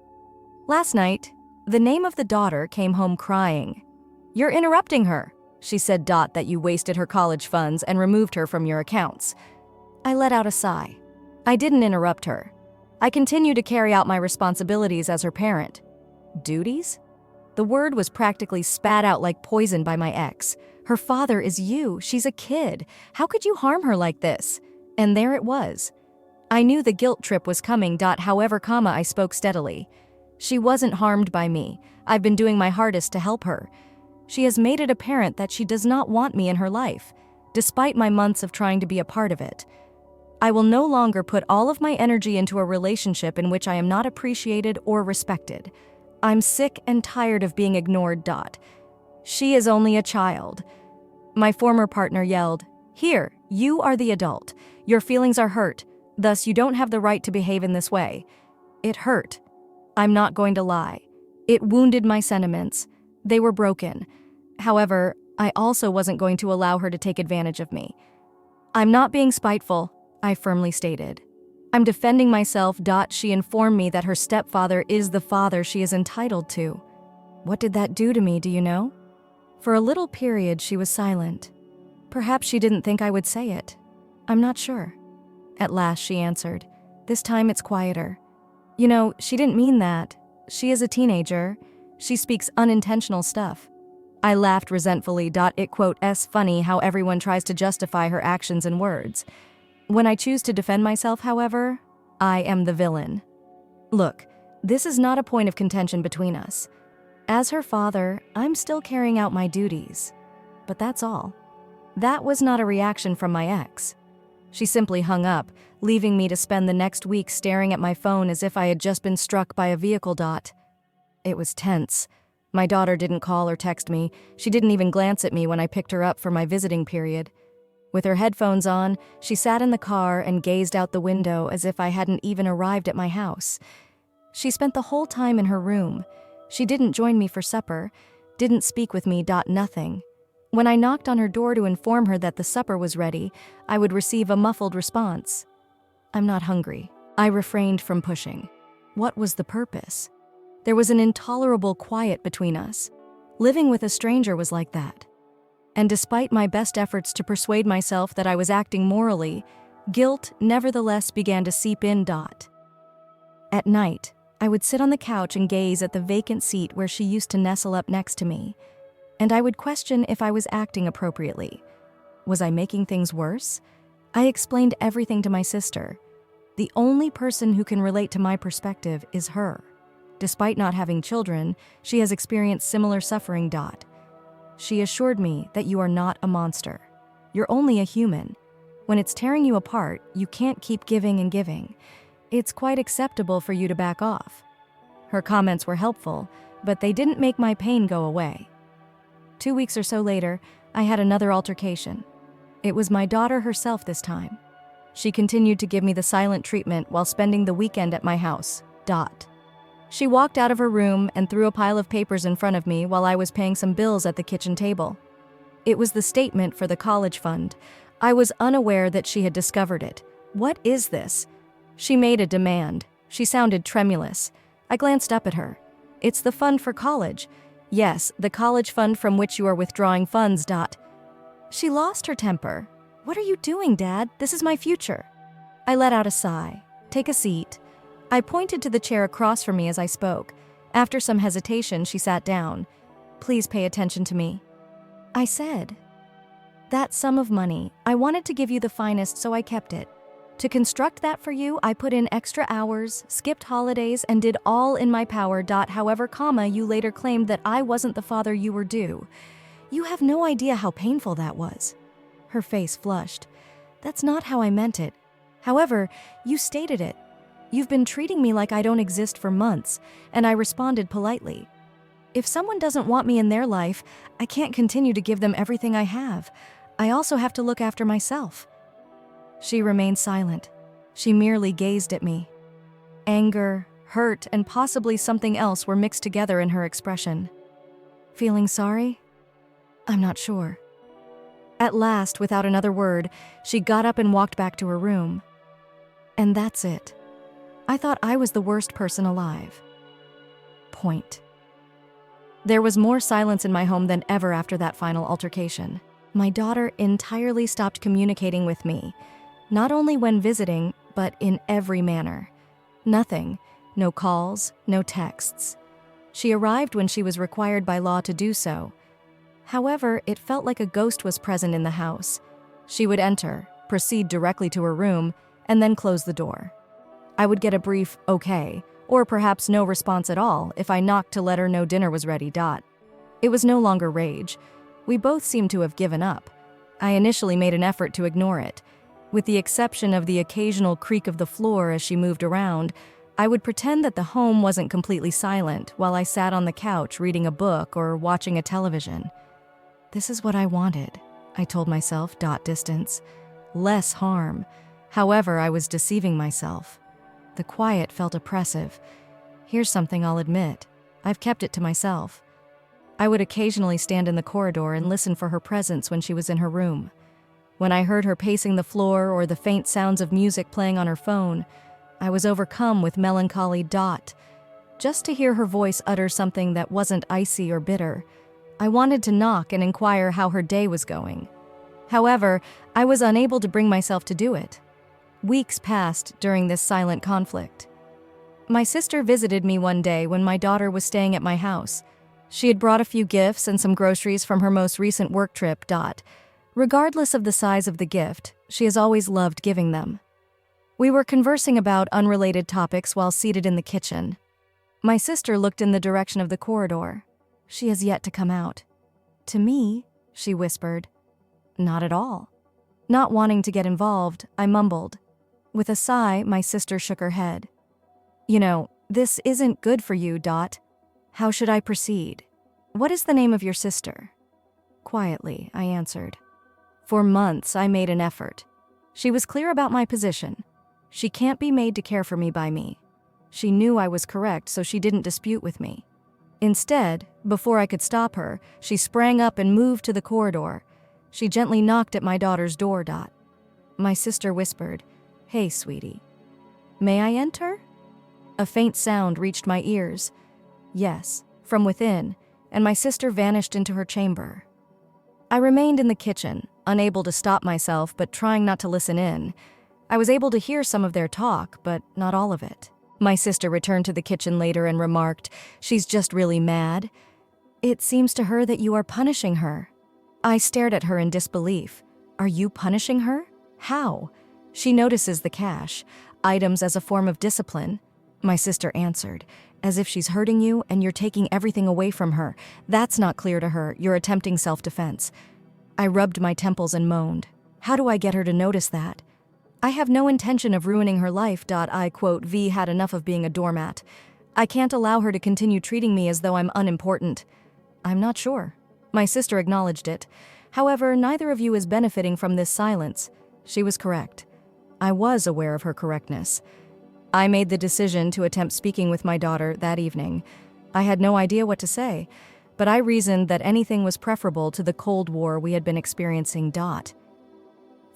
S1: "Last night, the name of the daughter came home crying. You're interrupting her," she said. "That you wasted her college funds and removed her from your accounts." I let out a sigh. I didn't interrupt her. I continued to carry out my responsibilities as her parent. Duties? The word was practically spat out like poison by my ex. Her father is you. She's a kid. How could you harm her like this? And there it was. I knew the guilt trip was coming. However, I spoke steadily. She wasn't harmed by me. I've been doing my hardest to help her. She has made it apparent that she does not want me in her life, despite my months of trying to be a part of it. I will no longer put all of my energy into a relationship in which I am not appreciated or respected. I'm sick and tired of being ignored. She is only a child. My former partner yelled, "Here, you are the adult. Your feelings are hurt, thus you don't have the right to behave in this way." It hurt. I'm not going to lie. It wounded my sentiments. They were broken. However, I also wasn't going to allow her to take advantage of me. "I'm not being spiteful," I firmly stated. "I'm defending myself." She informed me that her stepfather is the father she is entitled to. What did that do to me, do you know? For a little period, she was silent. Perhaps she didn't think I would say it. I'm not sure. At last, she answered. This time it's quieter. "You know, she didn't mean that. She is a teenager. She speaks unintentional stuff." I laughed resentfully. "It's funny how everyone tries to justify her actions and words. When I choose to defend myself, however, I am the villain. Look, this is not a point of contention between us. As her father, I'm still carrying out my duties. But that's all." That was not a reaction from my ex. She simply hung up, leaving me to spend the next week staring at my phone as if I had just been struck by a vehicle. It was tense. My daughter didn't call or text me. She didn't even glance at me when I picked her up for my visiting period. With her headphones on, she sat in the car and gazed out the window as if I hadn't even arrived at my house. She spent the whole time in her room. She didn't join me for supper, didn't speak with me. Nothing. When I knocked on her door to inform her that the supper was ready, I would receive a muffled response. "I'm not hungry." I refrained from pushing. What was the purpose? There was an intolerable quiet between us. Living with a stranger was like that. And despite my best efforts to persuade myself that I was acting morally, guilt nevertheless began to seep in. At night, I would sit on the couch and gaze at the vacant seat where she used to nestle up next to me, and I would question if I was acting appropriately. Was I making things worse? I explained everything to my sister. The only person who can relate to my perspective is her. Despite not having children, she has experienced similar suffering. She assured me that you are not a monster. You're only a human. When it's tearing you apart, you can't keep giving and giving. It's quite acceptable for you to back off. Her comments were helpful, but they didn't make my pain go away. 2 weeks or so later, I had another altercation. It was my daughter herself this time. She continued to give me the silent treatment while spending the weekend at my house. She walked out of her room and threw a pile of papers in front of me while I was paying some bills at the kitchen table. It was the statement for the college fund. I was unaware that she had discovered it. "What is this?" She made a demand. She sounded tremulous. I glanced up at her. "It's the fund for college." "Yes, the college fund from which you are withdrawing funds." She lost her temper. "What are you doing, Dad? This is my future." I let out a sigh. "Take a seat." I pointed to the chair across from me as I spoke. After some hesitation, she sat down. "Please pay attention to me," I said. "That sum of money, I wanted to give you the finest, so I kept it. To construct that for you, I put in extra hours, skipped holidays, and did all in my power. However, you later claimed that I wasn't the father you were due. You have no idea how painful that was." Her face flushed. "That's not how I meant it. However, you stated it. You've been treating me like I don't exist for months, and I responded politely. If someone doesn't want me in their life, I can't continue to give them everything I have. I also have to look after myself. She remained silent. She merely gazed at me. Anger, hurt, and possibly something else were mixed together in her expression. Feeling sorry? I'm not sure. At last, without another word, she got up and walked back to her room. And that's it. I thought I was the worst person alive. Point. There was more silence in my home than ever after that final altercation. My daughter entirely stopped communicating with me, not only when visiting, but in every manner. Nothing. No calls, no texts. She arrived when she was required by law to do so. However, it felt like a ghost was present in the house. She would enter, proceed directly to her room, and then close the door. I would get a brief "okay," or perhaps no response at all if I knocked to let her know dinner was ready. It was no longer rage. We both seemed to have given up. I initially made an effort to ignore it. With the exception of the occasional creak of the floor as she moved around, I would pretend that the home wasn't completely silent while I sat on the couch reading a book or watching a television. This is what I wanted, I told myself. Distance. Less harm. However, I was deceiving myself. The quiet felt oppressive. Here's something I'll admit. I've kept it to myself. I would occasionally stand in the corridor and listen for her presence when she was in her room. When I heard her pacing the floor or the faint sounds of music playing on her phone, I was overcome with melancholy. Just to hear her voice utter something that wasn't icy or bitter, I wanted to knock and inquire how her day was going. However, I was unable to bring myself to do it. Weeks passed during this silent conflict. My sister visited me one day when my daughter was staying at my house. She had brought a few gifts and some groceries from her most recent work trip. Regardless of the size of the gift, she has always loved giving them. We were conversing about unrelated topics while seated in the kitchen. My sister looked in the direction of the corridor. She has yet to come out. To me, she whispered. Not at all. Not wanting to get involved, I mumbled. With a sigh, my sister shook her head. You know, this isn't good for you. How should I proceed? What is the name of your sister? Quietly, I answered. For months, I made an effort. She was clear about my position. She can't be made to care for me by me. She knew I was correct, so she didn't dispute with me. Instead, before I could stop her, she sprang up and moved to the corridor. She gently knocked at my daughter's door. My sister whispered, Hey, sweetie. May I enter? A faint sound reached my ears. Yes, from within, and my sister vanished into her chamber. I remained in the kitchen, unable to stop myself but trying not to listen in. I was able to hear some of their talk, but not all of it. My sister returned to the kitchen later and remarked, She's just really mad. It seems to her that you are punishing her. I stared at her in disbelief. Are you punishing her? How? She notices the cash, items as a form of discipline. My sister answered, as if she's hurting you and you're taking everything away from her. That's not clear to her. You're attempting self-defense. I rubbed my temples and moaned. How do I get her to notice that? I have no intention of ruining her life. I quote, V had enough of being a doormat. I can't allow her to continue treating me as though I'm unimportant. I'm not sure. My sister acknowledged it. However, neither of you is benefiting from this silence. She was correct. I was aware of her correctness. I made the decision to attempt speaking with my daughter that evening. I had no idea what to say, but I reasoned that anything was preferable to the Cold War we had been experiencing.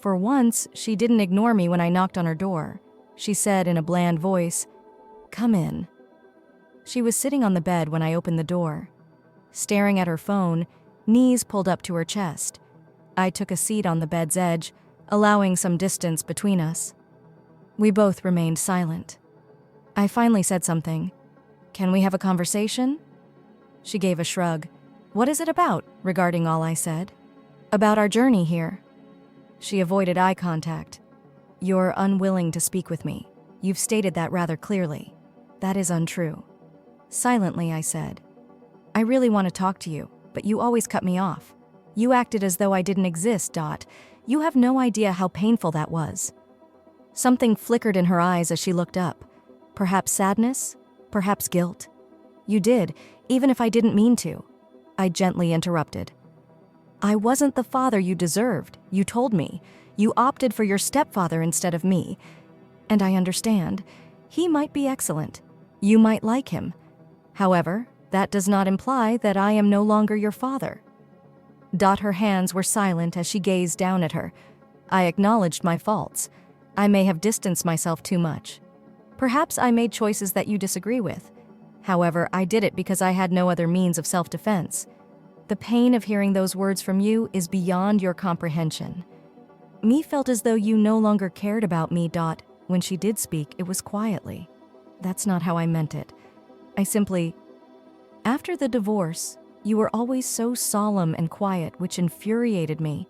S1: For once, she didn't ignore me when I knocked on her door. She said in a bland voice, Come in. She was sitting on the bed when I opened the door. Staring at her phone, knees pulled up to her chest. I took a seat on the bed's edge, allowing some distance between us. We both remained silent. I finally said something. Can we have a conversation? She gave a shrug. What is it about, regarding all I said? About our journey here. She avoided eye contact. You're unwilling to speak with me. You've stated that rather clearly. That is untrue. Silently, I said. I really want to talk to you, but you always cut me off. You acted as though I didn't exist. You have no idea how painful that was. Something flickered in her eyes as she looked up. Perhaps sadness? Perhaps guilt? You did, even if I didn't mean to. I gently interrupted. I wasn't the father you deserved, you told me. You opted for your stepfather instead of me. And I understand. He might be excellent. You might like him. However, that does not imply that I am no longer your father. Her hands were silent as she gazed down at her. I acknowledged my faults. I may have distanced myself too much. Perhaps I made choices that you disagree with. However, I did it because I had no other means of self-defense. The pain of hearing those words from you is beyond your comprehension. Me felt as though you no longer cared about me. When she did speak, it was quietly. That's not how I meant it. After the divorce, you were always so solemn and quiet, which infuriated me.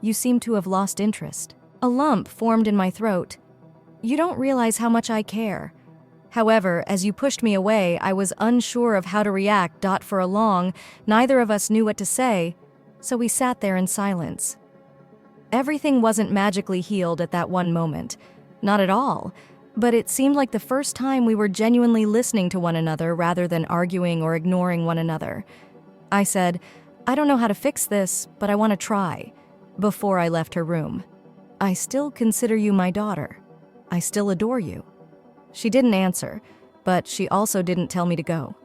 S1: You seemed to have lost interest. A lump formed in my throat. You don't realize how much I care. However, as you pushed me away, I was unsure of how to react. For a long, neither of us knew what to say, so we sat there in silence. Everything wasn't magically healed at that one moment. Not at all. But it seemed like the first time we were genuinely listening to one another rather than arguing or ignoring one another. I said, I don't know how to fix this, but I want to try, before I left her room. I still consider you my daughter. I still adore you. She didn't answer, but she also didn't tell me to go.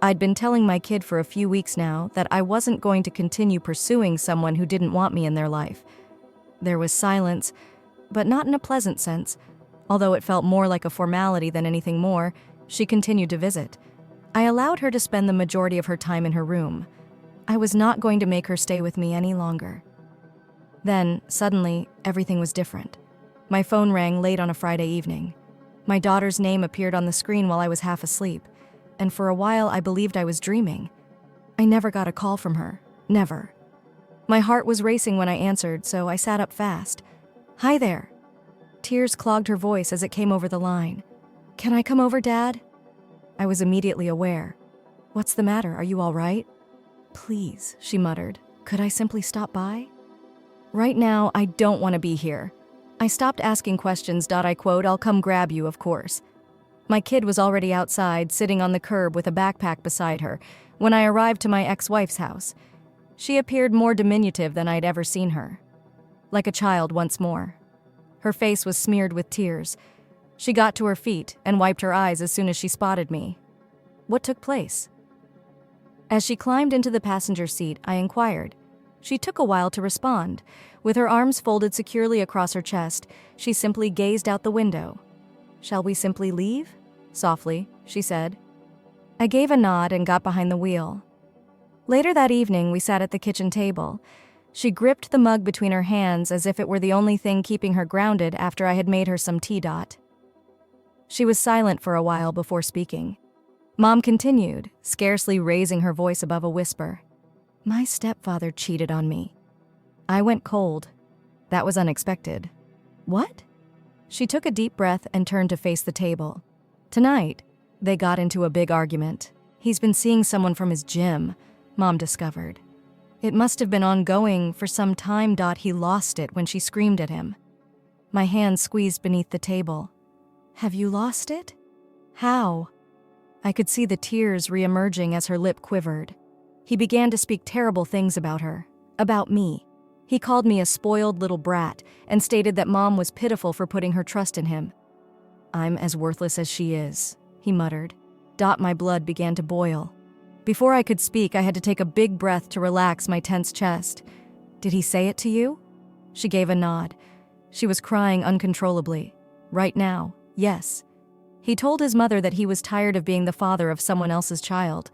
S1: I'd been telling my kid for a few weeks now that I wasn't going to continue pursuing someone who didn't want me in their life. There was silence, but not in a pleasant sense. Although it felt more like a formality than anything more, she continued to visit. I allowed her to spend the majority of her time in her room. I was not going to make her stay with me any longer. Then, suddenly, everything was different. My phone rang late on a Friday evening. My daughter's name appeared on the screen while I was half asleep, and for a while I believed I was dreaming. I never got a call from her. Never. My heart was racing when I answered, so I sat up fast. Hi there. Tears clogged her voice as it came over the line. Can I come over, Dad? I was immediately aware. What's the matter? Are you all right? Please, she muttered. Could I simply stop by? Right now, I don't want to be here. I stopped asking questions. I quote, I'll come grab you, of course. My kid was already outside, sitting on the curb with a backpack beside her, when I arrived to my ex-wife's house. She appeared more diminutive than I'd ever seen her. Like a child once more. Her face was smeared with tears. She got to her feet and wiped her eyes as soon as she spotted me. What took place? As she climbed into the passenger seat, I inquired. She took a while to respond. With her arms folded securely across her chest, she simply gazed out the window. Shall we simply leave? Softly, she said. I gave a nod and got behind the wheel. Later that evening, we sat at the kitchen table. She gripped the mug between her hands as if it were the only thing keeping her grounded after I had made her some tea. She was silent for a while before speaking. Mom continued, scarcely raising her voice above a whisper. My stepfather cheated on me. I went cold. That was unexpected. What? She took a deep breath and turned to face the table. Tonight, they got into a big argument. He's been seeing someone from his gym, Mom discovered. It must have been ongoing for some time. He lost it when she screamed at him. My hand squeezed beneath the table. Have you lost it? How? I could see the tears re-emerging as her lip quivered. He began to speak terrible things about her, about me. He called me a spoiled little brat and stated that Mom was pitiful for putting her trust in him. I'm as worthless as she is, he muttered. My blood began to boil. Before I could speak, I had to take a big breath to relax my tense chest. Did he say it to you? She gave a nod. She was crying uncontrollably. Right now, yes. He told his mother that he was tired of being the father of someone else's child,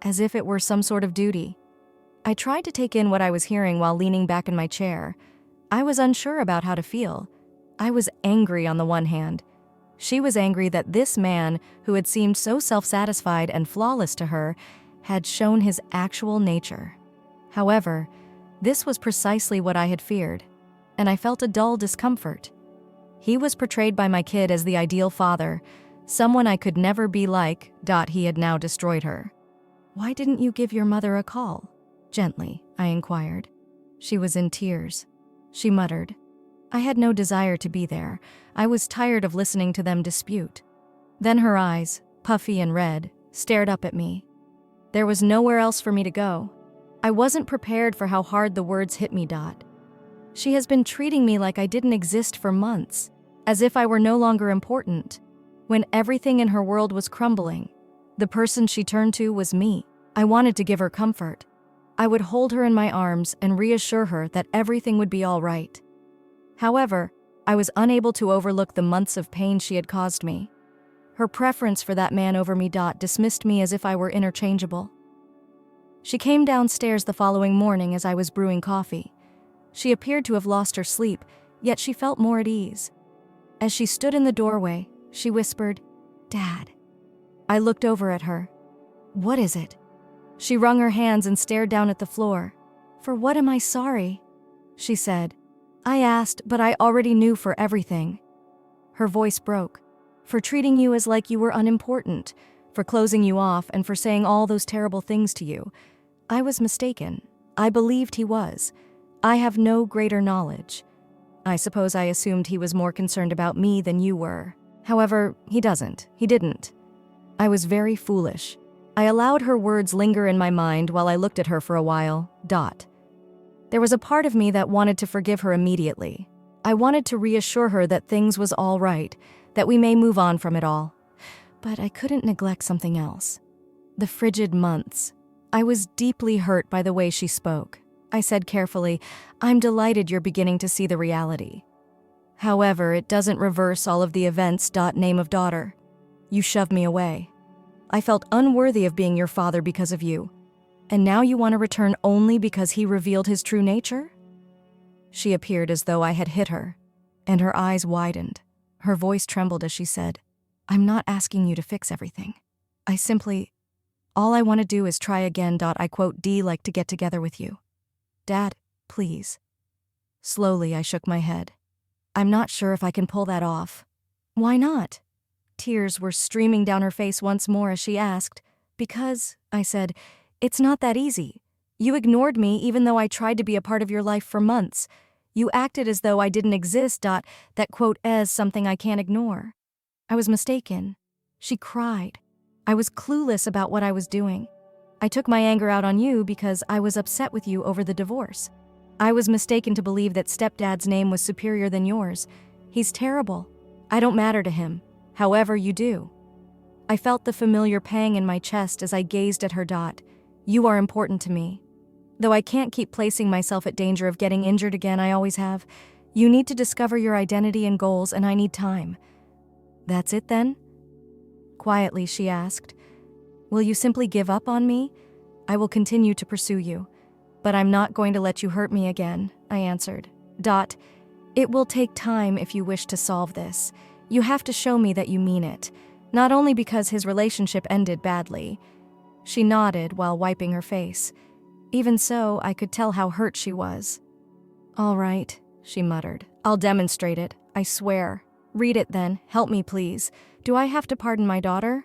S1: as if it were some sort of duty. I tried to take in what I was hearing while leaning back in my chair. I was unsure about how to feel. I was angry on the one hand. She was angry that this man, who had seemed so self-satisfied and flawless to her, had shown his actual nature. However, this was precisely what I had feared, and I felt a dull discomfort. He was portrayed by my kid as the ideal father, someone I could never be like. He had now destroyed her. Why didn't you give your mother a call? Gently, I inquired. She was in tears. She muttered. I had no desire to be there. I was tired of listening to them dispute. Then her eyes, puffy and red, stared up at me. There was nowhere else for me to go. I wasn't prepared for how hard the words hit me. She has been treating me like I didn't exist for months, as if I were no longer important. When everything in her world was crumbling, the person she turned to was me. I wanted to give her comfort. I would hold her in my arms and reassure her that everything would be all right. However, I was unable to overlook the months of pain she had caused me. Her preference for that man over me dismissed me as if I were interchangeable. She came downstairs the following morning as I was brewing coffee. She appeared to have lost her sleep, yet she felt more at ease. As she stood in the doorway, she whispered, "Dad." I looked over at her. "What is it?" She wrung her hands and stared down at the floor. "For what am I sorry?" she said. I asked, but I already knew for everything. Her voice broke. "For treating you as like you were unimportant, for closing you off and for saying all those terrible things to you. I was mistaken. I believed he was. I have no greater knowledge. I suppose I assumed he was more concerned about me than you were. However, he didn't. I was very foolish." I allowed her words linger in my mind while I looked at her for a while. There was a part of me that wanted to forgive her immediately. I wanted to reassure her that things was all right, that we may move on from it all. But I couldn't neglect something else. The frigid months. I was deeply hurt by the way she spoke. I said carefully, "I'm delighted you're beginning to see the reality. However, it doesn't reverse all of the events. Name of daughter. You shoved me away. I felt unworthy of being your father because of you. And now you want to return only because he revealed his true nature?" She appeared as though I had hit her, and her eyes widened. Her voice trembled as she said, "I'm not asking you to fix everything. All I want to do is try again. I quote, like to get together with you. Dad, please." Slowly, I shook my head. "I'm not sure if I can pull that off." "Why not?" Tears were streaming down her face once more as she asked. "Because," I said, "it's not that easy. You ignored me even though I tried to be a part of your life for months. You acted as though I didn't exist. That quote is something I can't ignore." I was mistaken. She cried. I was clueless about what I was doing. I took my anger out on you because I was upset with you over the divorce. I was mistaken to believe that stepdad's name was superior than yours. He's terrible. I don't matter to him. However, you do. I felt the familiar pang in my chest as I gazed at her. You are important to me. Though I can't keep placing myself at danger of getting injured again, I always have. You need to discover your identity and goals, and I need time. That's it then? Quietly, she asked. Will you simply give up on me? I will continue to pursue you. But I'm not going to let you hurt me again, I answered. It will take time if you wish to solve this. You have to show me that you mean it. Not only because his relationship ended badly. She nodded while wiping her face. Even so, I could tell how hurt she was. All right, she muttered. I'll demonstrate it, I swear. Read it then. Help me, please. Do I have to pardon my daughter?